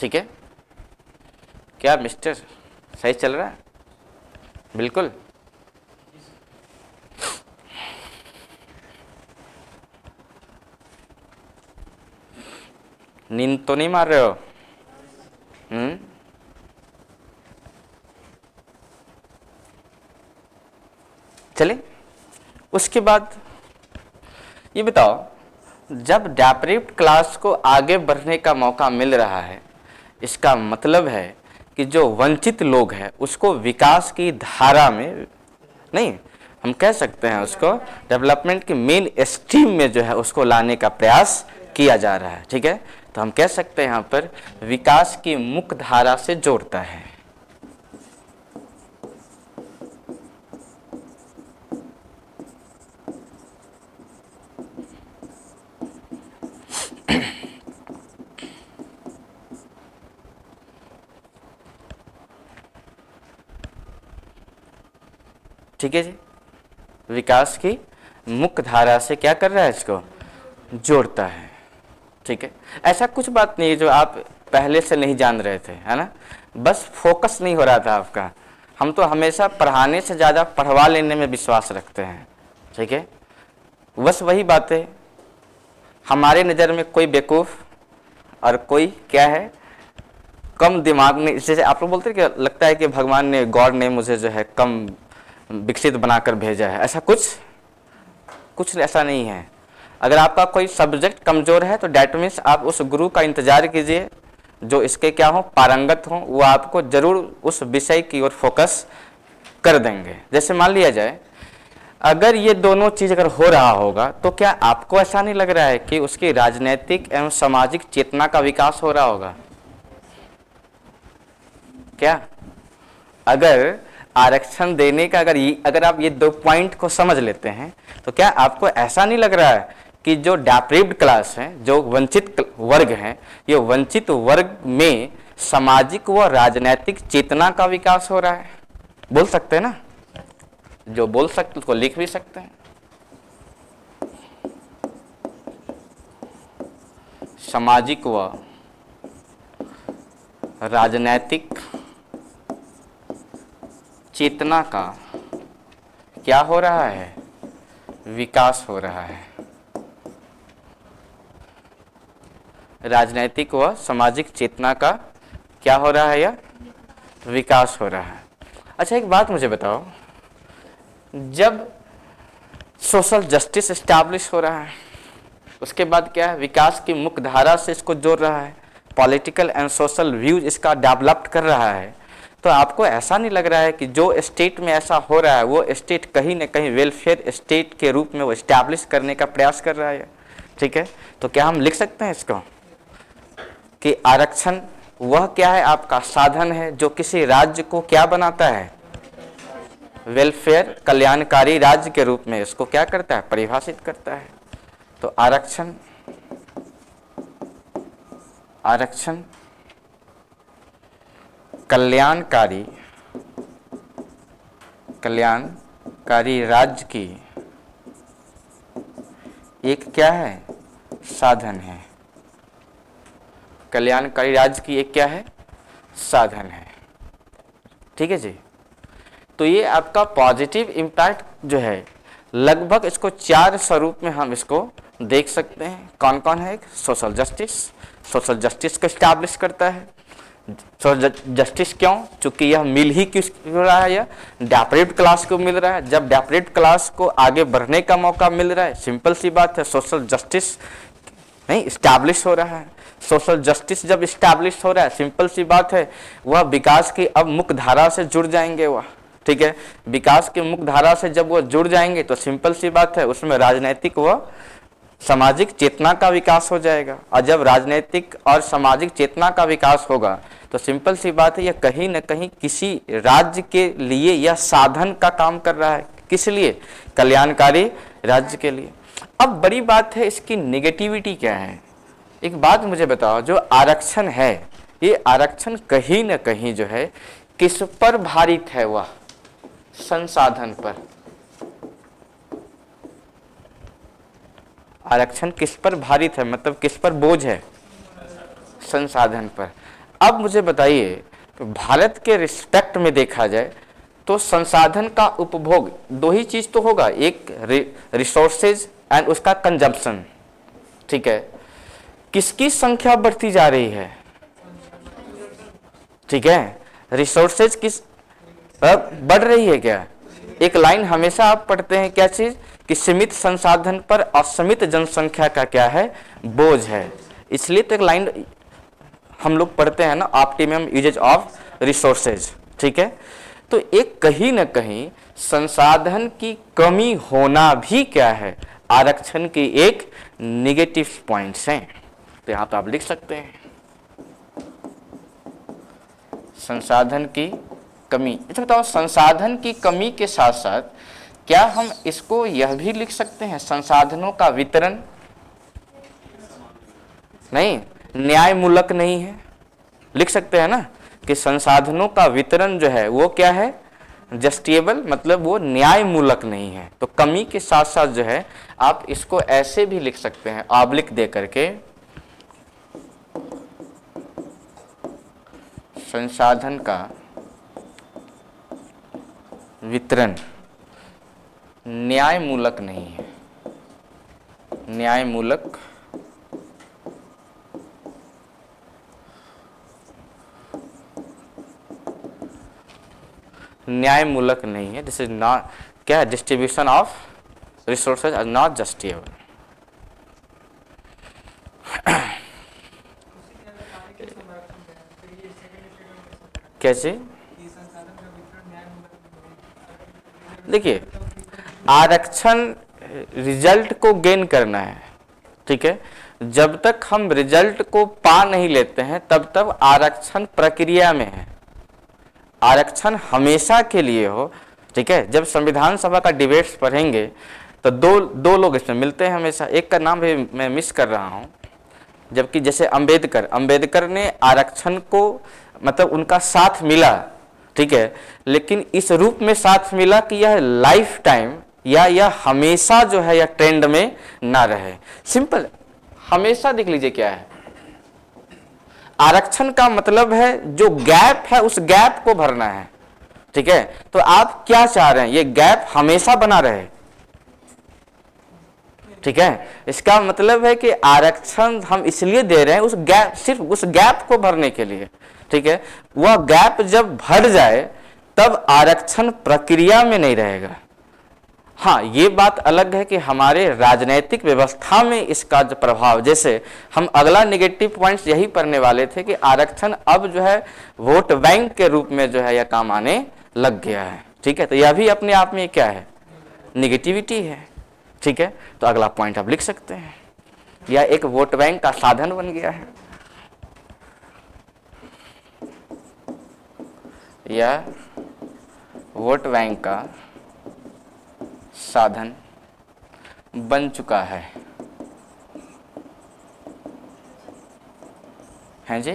ठीक है, क्या मिस्टर सही चल रहा है? बिल्कुल। नींद तो नहीं मार रहे हो? चलिए, उसके बाद ये बताओ, जब डेप्राइव्ड क्लास को आगे बढ़ने का मौका मिल रहा है, इसका मतलब है कि जो वंचित लोग हैं उसको विकास की धारा में नहीं, हम कह सकते हैं उसको डेवलपमेंट की मेन स्ट्रीम में जो है उसको लाने का प्रयास किया जा रहा है। ठीक है, तो हम कह सकते हैं यहाँ पर विकास की मुख्य धारा से जोड़ता है। ठीक है जी, विकास की मुख्य धारा से क्या कर रहा है, इसको जोड़ता है। ठीक है, ऐसा कुछ बात नहीं है जो आप पहले से नहीं जान रहे थे, है ना, बस फोकस नहीं हो रहा था आपका। हम तो हमेशा पढ़ाने से ज़्यादा पढ़वा लेने में विश्वास रखते हैं। ठीक है, बस वही बात है, हमारे नज़र में कोई बेवकूफ़ और कोई क्या है, कम दिमाग में, जैसे आप लोग बोलते हैं कि लगता है कि भगवान ने, गॉड ने मुझे जो है कम विकसित बनाकर भेजा है, ऐसा कुछ ऐसा नहीं है। अगर आपका कोई सब्जेक्ट कमज़ोर है तो डैट मीन्स आप उस गुरु का इंतज़ार कीजिए जो इसके क्या हो, पारंगत हो, वो आपको ज़रूर उस विषय की ओर फोकस कर देंगे। जैसे मान लिया जाए, अगर ये दोनों चीज़ अगर हो रहा होगा तो क्या आपको ऐसा नहीं लग रहा है कि उसकी राजनीतिक एवं सामाजिक चेतना का विकास हो रहा होगा? क्या अगर आरक्षण देने का अगर आप ये दो पॉइंट को समझ लेते हैं तो क्या आपको ऐसा नहीं लग रहा है कि जो डेप्राइव्ड क्लास है, जो वंचित वर्ग हैं, ये वंचित वर्ग में सामाजिक व राजनीतिक चेतना का विकास हो रहा है? बोल सकते हैं ना, जो बोल सकते उसको लिख भी सकते हैं। सामाजिक व राजनीतिक चेतना का क्या हो रहा है, विकास हो रहा है। राजनीतिक व सामाजिक चेतना का क्या हो रहा है, या विकास हो रहा है। अच्छा, एक बात मुझे बताओ, जब सोशल जस्टिस एस्टैब्लिश हो रहा है उसके बाद क्या है, विकास की मुख्य धारा से इसको जोड़ रहा है, पॉलिटिकल एंड सोशल व्यूज इसका डेवलप कर रहा है, तो आपको ऐसा नहीं लग रहा है कि जो स्टेट में ऐसा हो रहा है वो स्टेट कहीं ना कहीं वेलफेयर स्टेट के रूप में वो इस्टेब्लिश करने का प्रयास कर रहा है? ठीक है, तो क्या हम लिख सकते हैं इसको कि आरक्षण वह क्या है, आपका साधन है जो किसी राज्य को क्या बनाता है, वेलफेयर कल्याणकारी राज्य के रूप में इसको क्या करता है, परिभाषित करता है। तो आरक्षण कल्याणकारी राज्य की एक क्या है, साधन है। कल्याणकारी राज्य की एक क्या है, साधन है। ठीक है जी, तो ये आपका पॉजिटिव इम्पैक्ट जो है, लगभग इसको 4 स्वरूप में हम इसको देख सकते हैं। कौन कौन है? सोशल जस्टिस को एस्टैब्लिश करता है। सोशल जस्टिस क्यों? चूंकि यह मिल ही क्यों रहा है, यह डेप्राइव्ड क्लास को मिल रहा है। जब डेप्राइव्ड क्लास को आगे बढ़ने का मौका मिल रहा है, सिंपल सी बात है, सोशल जस्टिस नहीं इस्टेब्लिश हो रहा है। सोशल जस्टिस जब इस्टेब्लिश हो रहा है, सिंपल सी बात है, वह विकास की अब मुख्य धारा से जुड़ जाएंगे वह। ठीक है, विकास की मुख्य धारा से जब वो जुड़ जाएंगे तो सिंपल सी बात है, उसमें राजनीतिक व सामाजिक चेतना का विकास हो जाएगा। और जब राजनीतिक और सामाजिक चेतना का विकास होगा तो सिंपल सी बात है, यह कहीं न कहीं किसी राज्य के लिए यह साधन का काम कर रहा है। किस लिए? कल्याणकारी राज्य के लिए। अब बड़ी बात है, इसकी नेगेटिविटी क्या है? एक बात मुझे बताओ, जो आरक्षण है, ये आरक्षण कहीं न कहीं जो है किस पर भारित है वह? संसाधन पर। आरक्षण किस पर भारित है, मतलब किस पर बोझ है? संसाधन पर। अब मुझे बताइए, तो भारत के रिस्पेक्ट में देखा जाए तो संसाधन का उपभोग दो ही चीज तो होगा, एक रिसोर्सेज एंड उसका कंजम्पशन। ठीक है, किसकी संख्या बढ़ती जा रही है? ठीक है, रिसोर्सेज किस बढ़ रही है क्या? एक लाइन हमेशा आप पढ़ते हैं, क्या चीज कि सीमित संसाधन पर असीमित जनसंख्या का क्या है? बोझ है। इसलिए तो एक लाइन हम लोग पढ़ते हैं ना, ऑप्टिमम यूजेज ऑफ रिसोर्सेज। ठीक है, तो एक कहीं ना कहीं संसाधन की कमी होना भी क्या है? आरक्षण की एक निगेटिव पॉइंट्स हैं। तो यहां पे आप लिख सकते हैं संसाधन की कमी। अच्छा बताओ, संसाधन की कमी के साथ साथ क्या हम इसको यह भी लिख सकते हैं संसाधनों का वितरण नहीं, न्यायमूलक नहीं है? लिख सकते हैं ना कि संसाधनों का वितरण जो है वो क्या है? जस्टिएबल, मतलब वो न्यायमूलक नहीं है। तो कमी के साथ साथ जो है आप इसको ऐसे भी लिख सकते हैं, ऑब्लिक दे करके, संसाधन का वितरण न्यायमूलक नहीं है। न्यायमूलक न्यायमूलक नहीं है। दिस इज नॉट क्या है? Distribution of resources are not justifiable. कैसे? देखिए, आरक्षण रिजल्ट को गेन करना है। ठीक है, जब तक हम रिजल्ट को पा नहीं लेते हैं तब तक आरक्षण प्रक्रिया में है। आरक्षण हमेशा के लिए हो। ठीक है, जब संविधान सभा का डिबेट्स पढ़ेंगे तो दो लोग इसमें मिलते हैं हमेशा। एक का नाम भी मैं मिस कर रहा हूं, जबकि जैसे अंबेडकर ने आरक्षण को मतलब उनका साथ मिला। ठीक है, लेकिन इस रूप में साथ मिला कि यह लाइफ टाइम या यह हमेशा जो है यह ट्रेंड में ना रहे। सिंपल, हमेशा देख लीजिए क्या है आरक्षण का मतलब है जो गैप है उस गैप को भरना है। ठीक है, तो आप क्या चाह रहे हैं? ये गैप हमेशा बना रहे। ठीक है, इसका मतलब है कि आरक्षण हम इसलिए दे रहे हैं उस गैप, सिर्फ उस गैप को भरने के लिए। ठीक है, वह गैप जब भर जाए तब आरक्षण प्रक्रिया में नहीं रहेगा। हाँ, ये बात अलग है कि हमारे राजनीतिक व्यवस्था में इसका जो प्रभाव, जैसे हम अगला नेगेटिव पॉइंट्स यही पढ़ने वाले थे कि आरक्षण अब जो है वोट बैंक के रूप में जो है यह काम आने लग गया है। ठीक है, तो यह भी अपने आप में क्या है? निगेटिविटी है। ठीक है, तो अगला पॉइंट आप लिख सकते हैं, यह एक वोट बैंक का साधन बन गया है। यह वोट बैंक का साधन बन चुका है हैं जी।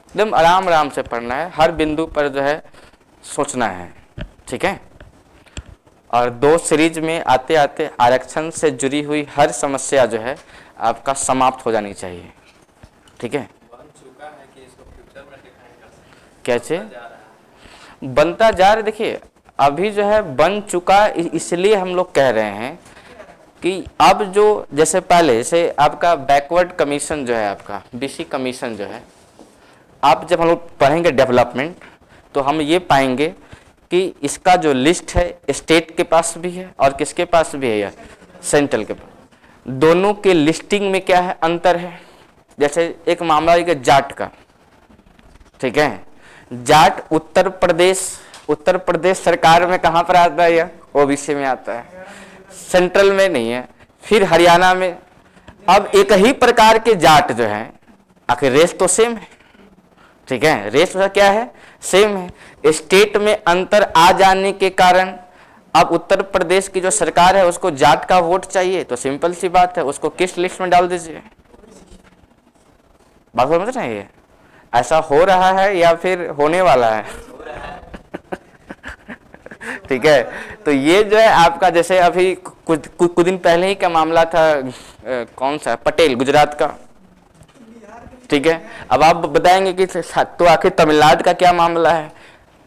एकदम आराम आराम से पढ़ना है, हर बिंदु पर जो है सोचना है। ठीक है, और 2 सीरीज में आते आते आरक्षण से जुड़ी हुई हर समस्या जो है आपका समाप्त हो जानी चाहिए। ठीक है, कैसे बनता जा रहा है? देखिए, अभी जो है बन चुका, इसलिए हम लोग कह रहे हैं कि अब जो जैसे पहले से आपका बैकवर्ड कमीशन जो है, आपका बीसी कमीशन जो है, आप जब हम लोग पढ़ेंगे डेवलपमेंट तो हम ये पाएंगे कि इसका जो लिस्ट है स्टेट के पास भी है और किसके पास भी है? या सेंट्रल के पास। दोनों के लिस्टिंग में क्या है? अंतर है। जैसे एक मामला है जाट का। ठीक है, जाट उत्तर प्रदेश सरकार में कहां पर आता है? या ओबीसी में आता है, सेंट्रल में नहीं है। फिर हरियाणा में। अब एक ही प्रकार के जाट जो है, आखिर रेस तो सेम है। ठीक है, रेस क्या है? सेम है। स्टेट में अंतर आ जाने के कारण अब उत्तर प्रदेश की जो सरकार है उसको जाट का वोट चाहिए, तो सिंपल सी बात है, उसको किस लिस्ट में डाल दीजिए? बात समझ रहे हैं? ये ऐसा हो रहा है या फिर होने वाला है? ठीक है, तो ये जो है आपका, जैसे अभी कुछ दिन पहले ही का मामला था, कौन सा, पटेल, गुजरात का, ठीक है। अब आप बताएंगे कि तो आखिर तमिलनाडु का क्या मामला है?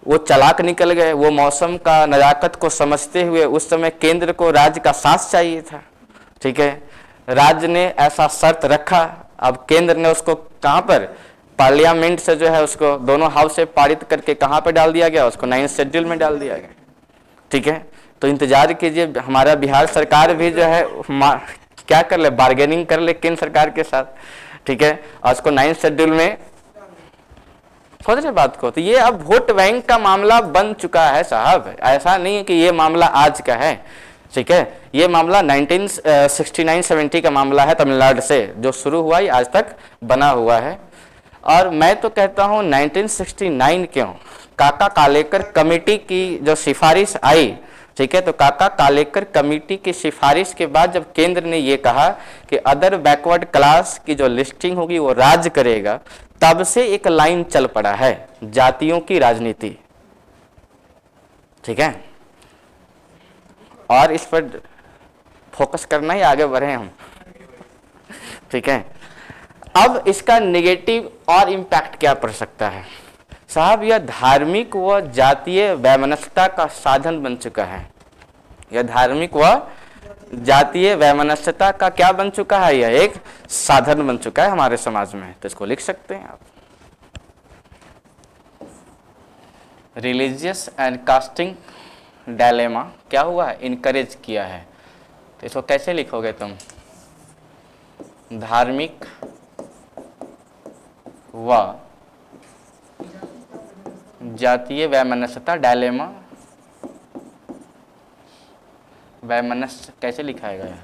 वो चालाक निकल गए, वो मौसम का नज़ाकत को समझते हुए उस समय केंद्र को राज्य का साथ चाहिए था, ठीक है। राज्य ने ऐसा शर्त रखा, अब केंद्र ने उसको कहाँ पर, पार्लियामेंट से जो है उसको दोनों हाउस से पारित करके कहाँ पे डाल दिया गया, उसको 9th शेड्यूल में डाल दिया गया, ठीक है। तो इंतजार कीजिए, हमारा बिहार सरकार भी जो है क्या कर ले, बार्गेनिंग कर ले केंद्र सरकार के साथ, ठीक है, और उसको 9th शेड्यूल में, समझ रहे बात को। तो ये अब वोट बैंक का मामला बन चुका है साहब, ऐसा नहीं है कि ये मामला आज का है, ठीक है। ये मामला 1969-70 का मामला है, तमिलनाडु से जो शुरू हुआ ही आज तक बना हुआ है। और मैं तो कहता हूँ 1969 क्यों, काका कालेकर कमेटी की जो सिफारिश आई, ठीक है, तो काका कालेकर कमेटी की सिफारिश के बाद जब केंद्र ने ये कहा कि अदर बैकवर्ड क्लास की जो लिस्टिंग होगी वो राज्य करेगा, तब से एक लाइन चल पड़ा है, जातियों की राजनीति, ठीक है। और इस पर फोकस करना ही, आगे बढ़े हम, ठीक है। अब इसका नेगेटिव और इम्पैक्ट क्या पड़ सकता है साहब? यह धार्मिक व जातीय वैमनस्यता का साधन बन चुका है। यह धार्मिक व जातीय वैमनस्यता का क्या बन चुका है? यह एक साधन बन चुका है हमारे समाज में। तो इसको लिख सकते हैं आप, रिलीजियस एंड कास्टिंग डायलेमा क्या हुआ है, इनकरेज किया है। तो इसको कैसे लिखोगे तुम? धार्मिक व जातीय वैमनस्यता डायलेमा, वैमनस्य कैसे लिखाएगा यह?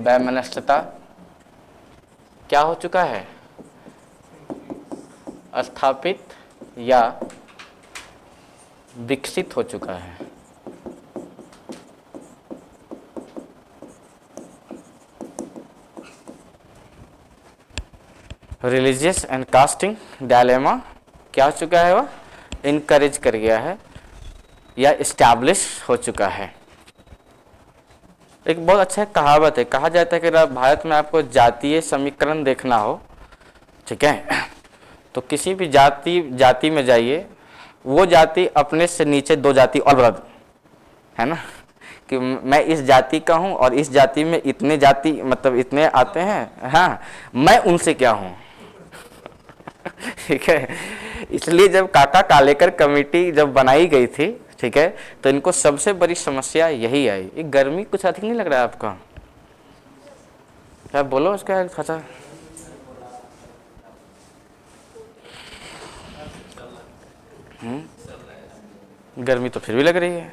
वैमनस्यता क्या हो चुका है? स्थापित या विकसित हो चुका है। रिलीजियस एंड कास्टिंग डायलेमा क्या हो चुका है? वह इनकरेज कर गया है या इस्टेब्लिश हो चुका है। एक बहुत अच्छा कहावत है, कहा जाता है कि अगर भारत में आपको जातीय समीकरण देखना हो, ठीक है, तो किसी भी जाति में जाइए, वो जाति अपने से नीचे दो जाति और बराबर है ना, कि मैं इस जाति का हूँ और इस जाति में इतने जाति, मतलब इतने आते हैं, हाँ, मैं उनसे क्या हूँ, ठीक है। इसलिए जब काका कालेकर कमेटी जब बनाई गई थी, ठीक है, तो इनको सबसे बड़ी समस्या यही आई। ये गर्मी कुछ अधिक नहीं लग रहा है आपका? क्या बोलो उसका खासा? गर्मी तो फिर भी लग रही है।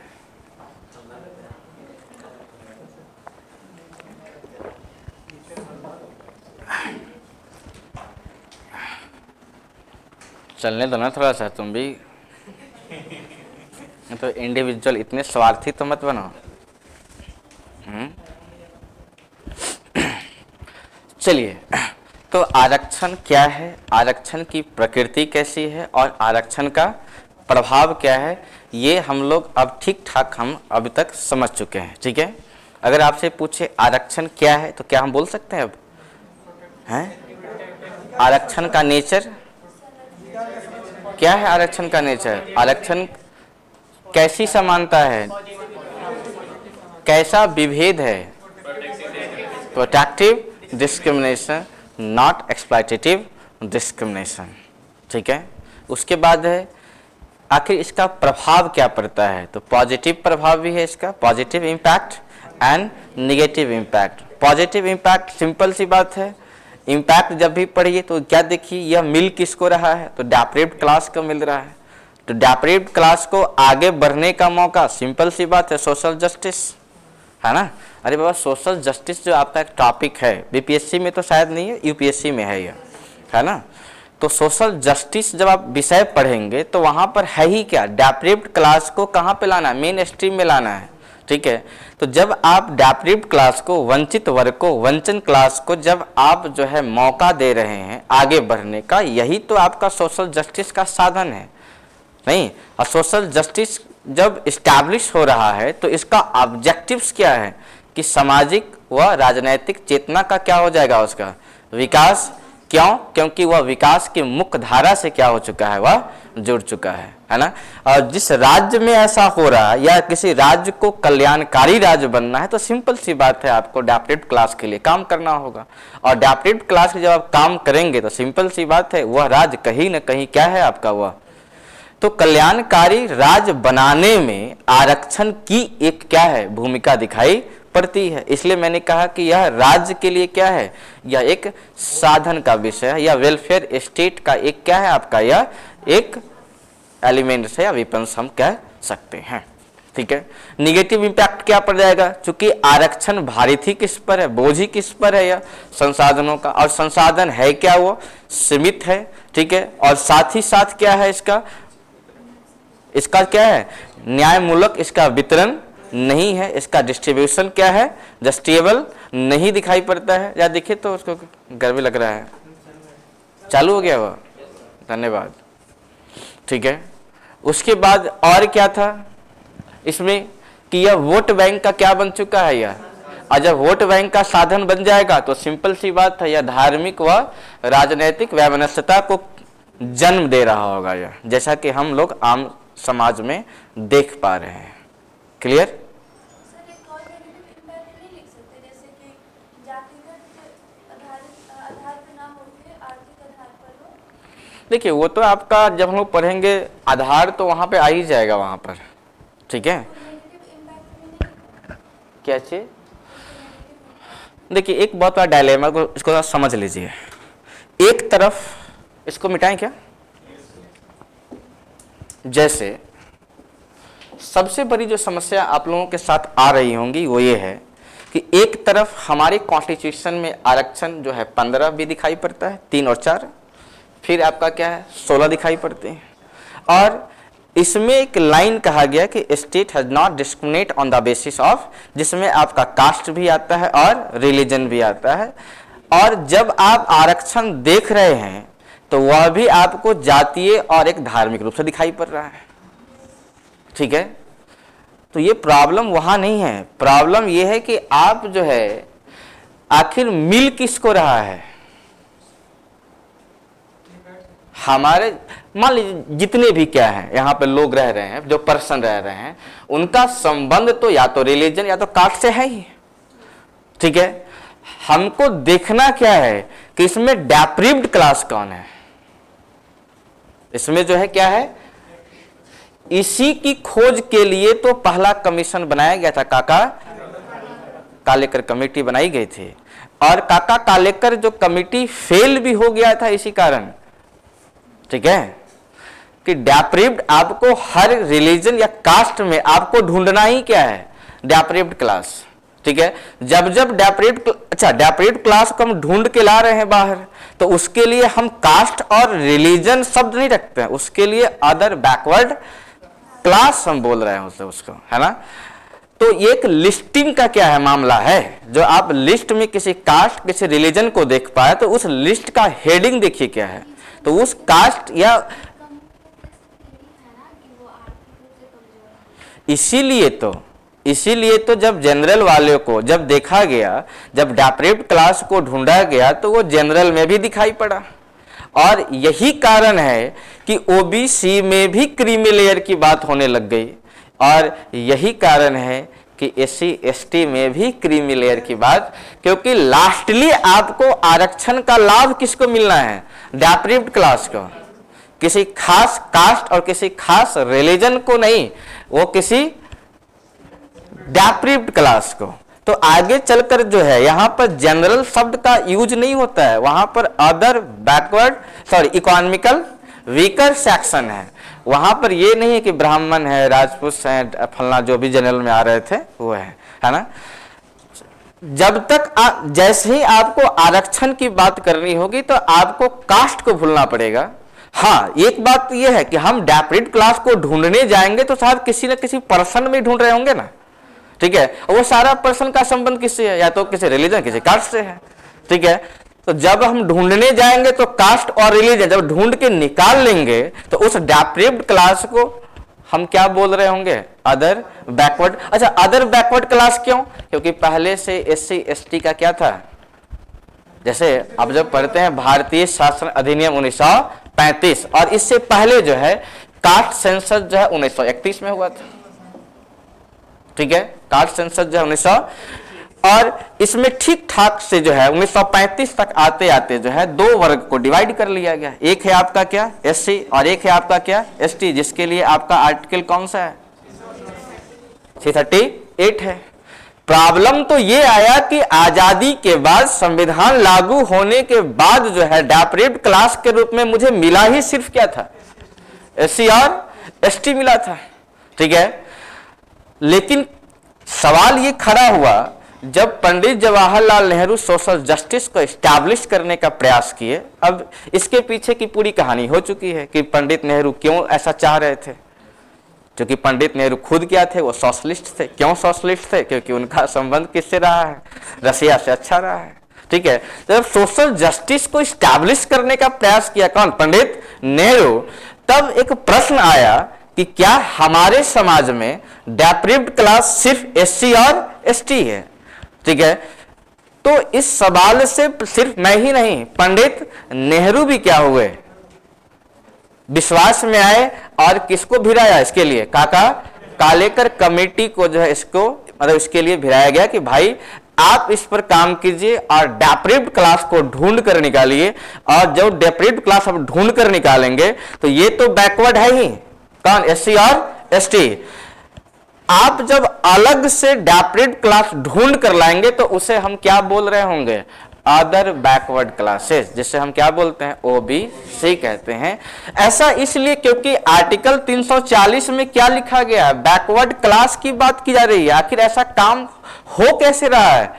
चलने दो ना थोड़ा सा, तुम भी तो इंडिविजुअल इतने स्वार्थी तो मत बनो। चलिए, तो आरक्षण क्या है, आरक्षण की प्रकृति कैसी है और आरक्षण का प्रभाव क्या है, ये हम लोग अब ठीक ठाक हम अभी तक समझ चुके हैं, ठीक है। अगर आपसे पूछे आरक्षण क्या है तो क्या हम बोल सकते हैं अब? हैं आरक्षण का नेचर क्या है? आरक्षण का नेचर, आरक्षण कैसी समानता है, कैसा विभेद है? Protective discrimination, not exploitative discrimination, ठीक है। उसके बाद है आखिर इसका प्रभाव क्या पड़ता है, तो पॉजिटिव प्रभाव भी है इसका, positive impact and negative impact. Positive impact simple सी बात है, इम्पैक्ट जब भी पढ़िए तो क्या देखिए, यह मिल किसको रहा है, तो डेप्रेव्ड क्लास को मिल रहा है। तो डेप्रेव्ड क्लास को आगे बढ़ने का मौका, सिंपल सी बात है, सोशल जस्टिस, है ना। अरे बाबा, सोशल जस्टिस जो आपका एक टॉपिक है, बीपीएससी में तो शायद नहीं है, यूपीएससी में है यह, है ना। तो सोशल जस्टिस जब आप विषय पढ़ेंगे तो वहाँ पर है ही क्या, डेप्रेव्ड क्लास को कहाँ पे लाना है, मेन स्ट्रीम में लाना है, ठीक है। तो जब आप डेप्रिव्ड क्लास को, वंचित वर्ग को, वंचन क्लास को जब आप जो है मौका दे रहे हैं आगे बढ़ने का, यही तो आपका सोशल जस्टिस का साधन है। नहीं, और सोशल जस्टिस जब इस्टेब्लिश हो रहा है तो इसका ऑब्जेक्टिव्स क्या है कि सामाजिक व राजनैतिक चेतना का क्या हो जाएगा, उसका विकास। क्यों? क्योंकि वह विकास की मुख्य धारा से क्या हो चुका है, वह जुड़ चुका है ना। और जिस राज्य में ऐसा हो रहा है या किसी राज्य को कल्याणकारी राज्य बनना है तो सिंपल सी बात है, आपको डेप्रिव्ड क्लास के लिए काम करना होगा। और डेप्रिव्ड क्लास के जब आप काम करेंगे तो सिंपल सी बात है, वह राज्य कहीं ना कहीं क्या है आपका, वह तो कल्याणकारी राज्य बनाने में आरक्षण की एक क्या है, भूमिका दिखाई पड़ती है। इसलिए मैंने कहा कि यह राज्य के लिए क्या है, यह एक साधन का विषय है, या वेलफेयर स्टेट का एक क्या है आपका, यह एक एलिमेंट है या विपंस हम कह सकते हैं। ठीक है। निगेटिव इंपैक्ट क्या पड़ जाएगा, चूंकि आरक्षण भारी थी किस पर है, बोझ ही किस पर है, या संसाधनों का। और संसाधन है क्या, वो सीमित है। ठीक है। और साथ ही साथ क्या है, इसका क्या है, न्यायमूलक इसका वितरण नहीं है, इसका डिस्ट्रीब्यूशन क्या है, जस्टिएबल नहीं दिखाई पड़ता है। या दिखे तो उसको गर्व लग रहा है, चालू हो गया वो, धन्यवाद। ठीक है। उसके बाद और क्या था इसमें कि यह वोट बैंक का क्या बन चुका है यह, और जब वोट बैंक का साधन बन जाएगा तो सिंपल सी बात है, यह धार्मिक व राजनीतिक वैमनस्यता को जन्म दे रहा होगा यह, जैसा कि हम लोग आम समाज में देख पा रहे हैं। क्लियर? सर एक और नेगेटिव इम्पैक्ट नहीं लिख सकते, जैसे कि जातिगत आधार पर ना होकर आर्थिक आधार पर हो? देखिए वो तो आपका जब हम लोग पढ़ेंगे आधार तो वहां पे आ ही जाएगा वहां पर। ठीक है। क्या चीज? देखिए एक बहुत बड़ा डायलेमा को, इसको समझ लीजिए। एक तरफ इसको मिटाएं क्या, जैसे सबसे बड़ी जो समस्या आप लोगों के साथ आ रही होंगी वो ये है कि एक तरफ हमारे कॉन्स्टिट्यूशन में आरक्षण जो है 15 भी दिखाई पड़ता है, 3 और 4, फिर आपका क्या है 16 दिखाई पड़ते हैं। और इसमें एक लाइन कहा गया कि state has not discriminate on the basis of, जिसमें आपका कास्ट भी आता है और रिलीजन भी आता है। और जब आप आरक्षण देख रहे हैं तो वह भी आपको जातीय और एक धार्मिक रूप से दिखाई पड़ रहा है। ठीक है। तो ये प्रॉब्लम वहां नहीं है, प्रॉब्लम ये है कि आप जो है आखिर मिल किसको रहा है, हमारे मान लीजिए जितने भी क्या है यहाँ पे लोग रह रहे हैं, जो पर्सन रह रहे हैं, उनका संबंध तो या तो रिलीजन या तो कास्ट से है ही। ठीक है। हमको देखना क्या है कि इसमें डेप्रिव्ड क्लास कौन है, इसमें जो है क्या है, इसी की खोज के लिए तो पहला कमीशन बनाया गया था, काका कालेकर कमेटी बनाई गई थी। और काका कालेकर जो कमेटी फेल भी हो गया था इसी कारण। ठीक है, कि डेप्रिव्ड आपको हर रिलीजन या कास्ट में आपको ढूंढना ही क्या है, डेप्रिव्ड क्लास। ठीक है। जब जब डेप्रिव्ड क्लास को हम ढूंढ के ला रहे हैं बाहर, तो उसके लिए हम कास्ट और रिलीजन शब्द नहीं रखते हैं, उसके लिए अदर बैकवर्ड क्लास हम बोल रहे हैं उसको, है ना। तो एक लिस्टिंग का क्या है मामला है, जो आप लिस्ट में किसी कास्ट किसी रिलीजन को देख पाए तो उस लिस्ट का हेडिंग देखिए क्या है, तो उस कास्ट या इसीलिए तो जब जनरल वाले को जब देखा गया, जब डेप्रिव्ड क्लास को ढूंढा गया तो वो जनरल में भी दिखाई पड़ा। और यही कारण है कि ओबीसी में भी क्रीमी लेयर की बात होने लग गई, और यही कारण है कि एससी एसटी में भी क्रीमी लेयर की बात, क्योंकि लास्टली आपको आरक्षण का लाभ किसको मिलना है, डेप्रिव्ड क्लास को, किसी खास कास्ट और किसी खास रिलीजन को नहीं, वो किसी डेप्रिव्ड क्लास को। तो आगे चलकर जो है यहाँ पर जनरल शब्द का यूज नहीं होता है, वहां पर other backward economical weaker section है। वहां पर ये नहीं है कि ब्राह्मण है, राजपूत है, फलना जो भी जनरल में आ रहे थे वो है ना। जब तक जैसे ही आपको आरक्षण की बात करनी होगी तो आपको कास्ट को भूलना पड़ेगा। हाँ, एक बात यह है कि हम डेप्रिव्ड क्लास को ढूंढने जाएंगे तो शायद किसी न किसी पर्सन में ढूंढ रहे होंगे ना, ठीक है। और वो सारा पर्सन का संबंध किससे है, या तो किसी रिलीजन किसी कास्ट से है, ठीक है। तो जब हम ढूंढने जाएंगे तो कास्ट और रिलीजन जब ढूंढ के निकाल लेंगे तो उस डेप्रिव्ड क्लास को हम क्या बोल रहे होंगे, अदर बैकवर्ड। अच्छा, अदर बैकवर्ड क्लास क्यों, क्योंकि पहले से एससी एसटी का क्या था, जैसे आप जब पढ़ते हैं भारतीय शासन अधिनियम 1935 और इससे पहले जो है कास्ट सेंसस जो है 1931 में हुआ था, ठीक है। कास्ट सेंसस जो है 1900 और इसमें ठीक ठाक से जो है 1935 तक आते आते जो है दो वर्ग को डिवाइड कर लिया गया। एक है आपका क्या एससी और एक है आपका क्या एसटी, जिसके लिए आपका आर्टिकल कौन सा है 338 है। प्रॉब्लम तो ये आया कि आजादी के बाद संविधान लागू होने के बाद जो है डेप्रिव्ड क्लास के रूप में मुझे मिला ही सिर्फ क्या था, एससी और एसटी मिला था, ठीक है। लेकिन सवाल ये खड़ा हुआ जब पंडित जवाहरलाल नेहरू सोशल जस्टिस को एस्टैब्लिश करने का प्रयास किए। अब इसके पीछे की पूरी कहानी हो चुकी है कि पंडित नेहरू क्यों ऐसा चाह रहे थे, क्योंकि पंडित नेहरू खुद क्या थे, वो सोशलिस्ट थे। क्यों सोशलिस्ट थे, क्योंकि उनका संबंध किससे रहा है, रसिया से अच्छा रहा है, ठीक है। तो जब सोशल जस्टिस को एस्टैब्लिश करने का प्रयास किया कौन, पंडित नेहरू, तब एक प्रश्न आया कि क्या हमारे समाज में डेप्रिव्ड क्लास सिर्फ एससी और एसटी है, ठीक है। तो इस सवाल से सिर्फ मैं ही नहीं, पंडित नेहरू भी क्या हुए, विश्वास में आए और किसको भिड़ाया इसके लिए, काका कालेकर कमेटी को जो है इसको मतलब इसके लिए भिड़ाया गया कि भाई आप इस पर काम कीजिए और डेप्रिव्ड क्लास को ढूंढ कर निकालिए। और जब डेप्रिव्ड क्लास आप ढूंढ कर निकालेंगे तो ये तो बैकवर्ड है ही, कौन, एससी और एसटी। आप जब अलग से डेप्रिव्ड क्लास ढूंढ कर लाएंगे तो उसे हम क्या बोल रहे होंगे, अदर बैकवर्ड क्लासेस, जिसे हम क्या बोलते हैं, ओबीसी कहते हैं। ऐसा इसलिए क्योंकि आर्टिकल 340 में क्या लिखा गया है, बैकवर्ड क्लास की बात की जा रही है। आखिर ऐसा काम हो कैसे रहा है,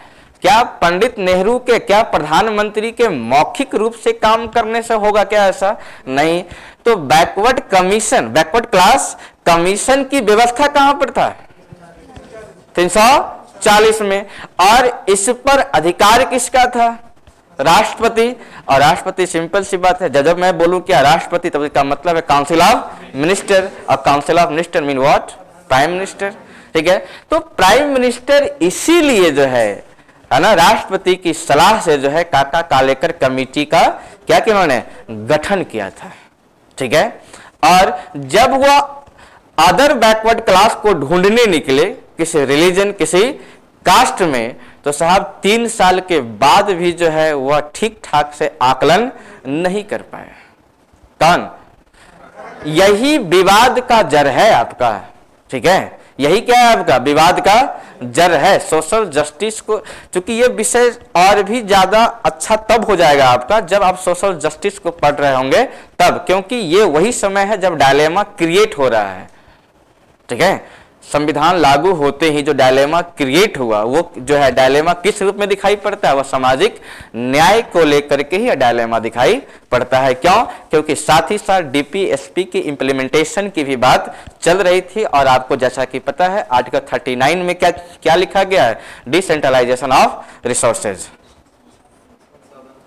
क्या पंडित नेहरू के, क्या प्रधानमंत्री के मौखिक रूप से काम करने से होगा क्या, ऐसा नहीं। तो backward commission, backward class commission की व्यवस्था कहां पर था, 340 में, और इस पर अधिकार किसका था, राष्ट्रपति। और राष्ट्रपति सिंपल सी बात है, जब मैं बोलूं क्या राष्ट्रपति, तब इसका मतलब है काउंसिल ऑफ मिनिस्टर, और council of minister mean what, prime minister, ठीक है। तो प्राइम मिनिस्टर इसीलिए जो है ना, राष्ट्रपति की सलाह से जो है काका कालेकर कमेटी का क्या कि उन्होंने गठन किया था, ठीक है। और जब वह अदर बैकवर्ड क्लास को ढूंढने निकले किसी रिलीजन किसी कास्ट में, तो साहब 3 साल के बाद भी जो है वह ठीक ठाक से आकलन नहीं कर पाए। कौन, यही विवाद का जड़ है आपका, ठीक है। यही क्या है आपका विवाद का जड़ है, सोशल जस्टिस को। चूंकि ये विषय और भी ज्यादा अच्छा तब हो जाएगा आपका जब आप सोशल जस्टिस को पढ़ रहे होंगे तब, क्योंकि ये वही समय है जब डायलेमा क्रिएट हो रहा है, ठीक है। संविधान लागू होते ही जो डायलेमा क्रिएट हुआ, वो जो है डायलेमा किस रूप में दिखाई पड़ता है, वो सामाजिक न्याय को लेकर के ही डायलेमा दिखाई पड़ता है। क्यों, क्योंकि साथ ही साथ डीपीएसपी की इंप्लीमेंटेशन की भी बात चल रही थी। और आपको जैसा कि पता है आर्टिकल 39 में क्या क्या लिखा गया है, डिसेंट्रलाइजेशन ऑफ रिसोर्सेज।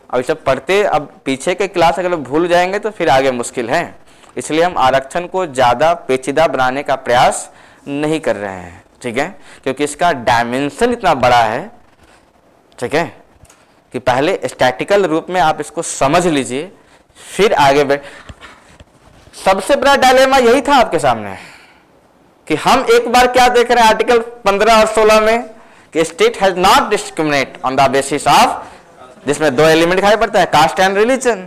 अब सब पढ़ते, अब पीछे के क्लास अगर भूल जाएंगे तो फिर आगे मुश्किल है। इसलिए हम आरक्षण को ज्यादा पेचीदा बनाने का प्रयास नहीं कर रहे हैं, ठीक है, क्योंकि इसका डायमेंशन इतना बड़ा है, ठीक है, कि पहले स्टैटिकल रूप में आप इसको समझ लीजिए फिर आगे बढ़। सबसे बड़ा डायलेमा यही था आपके सामने कि हम एक बार क्या देख रहे हैं आर्टिकल 15 और 16 में कि state has not discriminate on the basis of, जिसमें 2 एलिमेंट दिखाई पड़ता है, कास्ट एंड रिलीजन।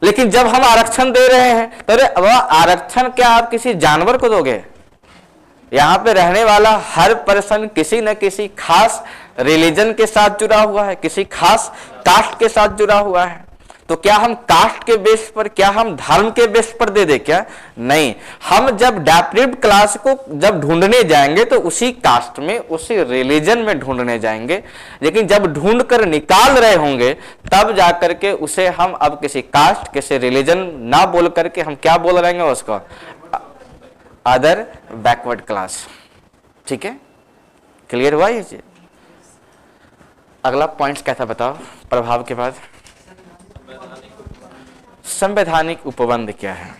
लेकिन जब हम आरक्षण दे रहे हैं तो वह आरक्षण क्या आप किसी जानवर को दोगे, यहां पे रहने वाला हर पर्सन किसी न किसी खास रिलीजन के साथ जुड़ा हुआ है, किसी खास कास्ट के साथ जुड़ा हुआ है। तो क्या हम कास्ट के बेस पर, क्या हम धर्म के बेस पर दे दे क्या, नहीं। हम जब डेप्रिव्ड क्लास को जब ढूंढने जाएंगे तो उसी कास्ट में उसी रिलीजन में ढूंढने जाएंगे। लेकिन जब ढूंढ कर निकाल रहे होंगे तब जाकर के उसे हम अब किसी कास्ट किसी रिलीजन ना बोल करके हम क्या बोल रहे हैं उसको, अदर बैकवर्ड क्लास, ठीक है। क्लियर हुआ ये चीज? अगला पॉइंट क्या था बताओ, प्रभाव के बाद? संवैधानिक उपबंध क्या है?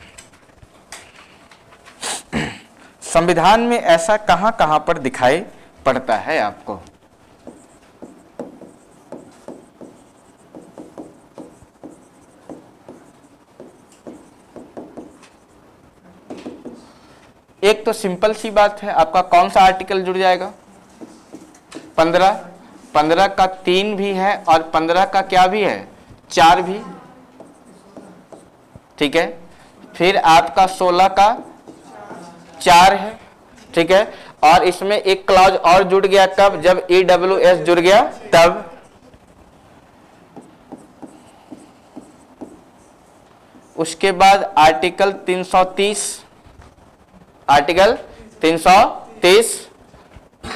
संविधान में ऐसा कहां कहां पर दिखाई पड़ता है आपको? एक तो सिंपल सी बात है, आपका कौन सा आर्टिकल जुड़ जाएगा? 15। 15 का 3 भी है और 15 का क्या भी है? 4 भी। ठीक है, फिर आपका 16 का 4 है। ठीक है, और इसमें एक क्लॉज और जुड़ गया, कब? जब EWS जुड़ गया तब। उसके बाद आर्टिकल 330, आर्टिकल 330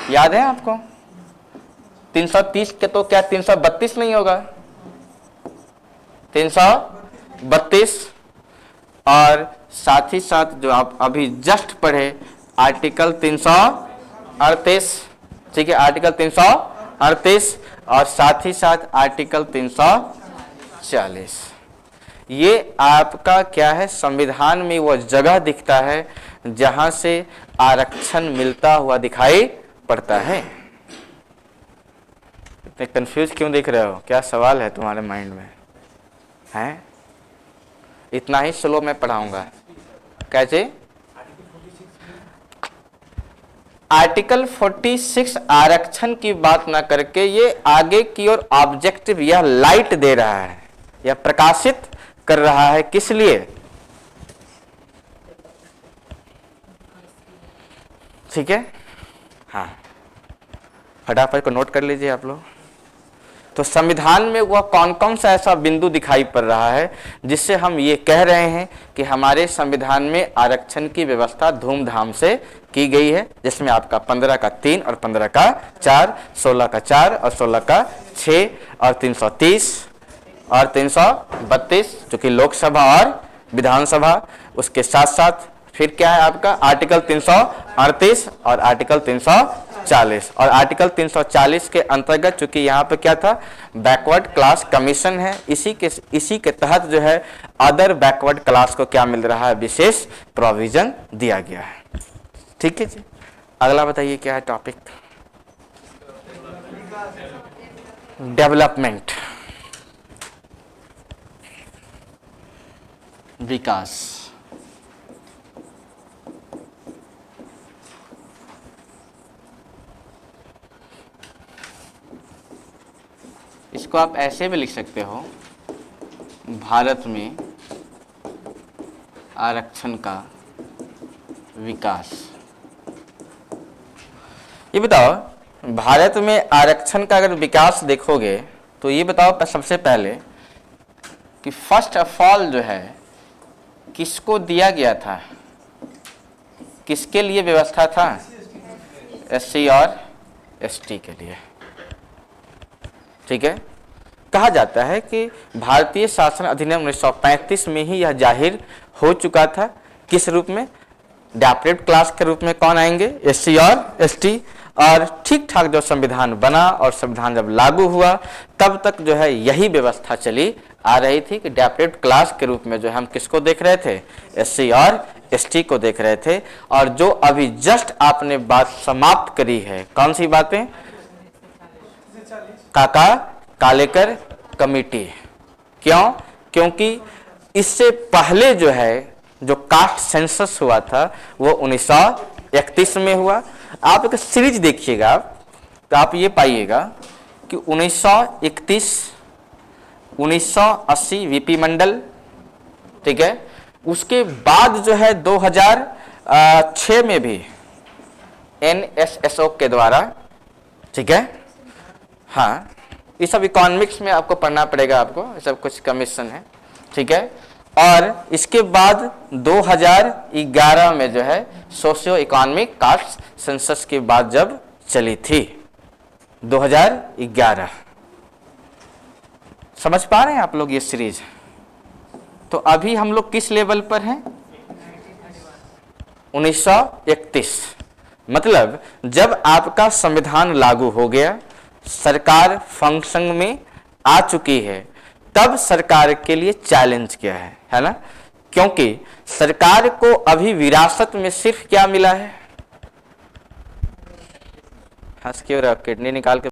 याद है आपको? 330 के तो क्या 332 नहीं होगा? 332। और साथ ही साथ जो आप अभी जस्ट पढ़े आर्टिकल 338, ठीक है, आर्टिकल 338 और साथ ही साथ आर्टिकल 340। ये आपका क्या है? संविधान में वो जगह दिखता है जहां से आरक्षण मिलता हुआ दिखाई पड़ता है। इतने कंफ्यूज क्यों दिख रहे हो? क्या सवाल है तुम्हारे माइंड में? हैं? इतना ही स्लो मैं पढ़ाऊंगा। कैसे? आर्टिकल 46 आरक्षण की बात ना करके ये आगे की ओर ऑब्जेक्टिव यह लाइट दे रहा है, यह प्रकाशित कर रहा है। किस लिए? ठीक है, हाँ, फटाफट को नोट कर लीजिए आप लोग। तो संविधान में वह कौन कौन सा ऐसा बिंदु दिखाई पड़ रहा है जिससे हम ये कह रहे हैं कि हमारे संविधान में आरक्षण की व्यवस्था धूमधाम से की गई है, जिसमें आपका 15 का 3 और 15 का 4, 16 का 4 और 16 का 6 और 330 और 332 जो कि लोकसभा और विधानसभा। उसके साथ साथ फिर क्या है आपका? आर्टिकल 338 और आर्टिकल 340। और आर्टिकल 340 के अंतर्गत चूंकि यहाँ पे क्या था? बैकवर्ड क्लास कमीशन है, इसी के तहत जो है अदर बैकवर्ड क्लास को क्या मिल रहा है? विशेष प्रोविजन दिया गया है। ठीक है जी, अगला बताइए क्या है टॉपिक? डेवलपमेंट, विकास। इसको आप ऐसे भी लिख सकते हो, भारत में आरक्षण का विकास। ये बताओ, भारत में आरक्षण का अगर विकास देखोगे तो ये बताओ सबसे पहले कि फर्स्ट ऑफ ऑल जो है किसको दिया गया था? किसके लिए व्यवस्था था? SC और ST के लिए। ठीक है, कहा जाता है कि भारतीय शासन अधिनियम 1935 में ही यह जाहिर हो चुका था। किस रूप में? डेप्रेड क्लास के रूप में कौन आएंगे? SC और ST। और ठीक ठाक जो संविधान बना और संविधान जब लागू हुआ तब तक जो है यही व्यवस्था चली आ रही थी कि डेप्रेड क्लास के रूप में जो हम किसको देख रहे थे? SC और ST को देख रहे थे। और जो अभी जस्ट आपने बात समाप्त करी है, कौन सी बातें? काका कालेकर कमेटी। क्यों? क्योंकि इससे पहले जो है जो कास्ट सेंसस हुआ था वो 1931 में हुआ। आप एक सीरीज देखिएगा तो आप ये पाइएगा कि 1931, 1980 वीपी मंडल, ठीक है, उसके बाद जो है 2006 में भी NSSO के द्वारा, ठीक है, हाँ, ये सब इकोनॉमिक्स में आपको पढ़ना पड़ेगा, आपको ये सब कुछ कमीशन है, ठीक है। और इसके बाद 2011 में जो है सोशियो इकोनॉमिक कास्ट सेंसस की बात जब चली थी 2011। समझ पा रहे हैं आप लोग ये सीरीज? तो अभी हम लोग किस लेवल पर हैं? 1931। मतलब जब आपका संविधान लागू हो गया, सरकार फंक्शन में आ चुकी है, तब सरकार के लिए चैलेंज क्या है ना? क्योंकि सरकार को अभी विरासत में सिर्फ क्या मिला है? हंस क्यों रहा? किडनी निकाल के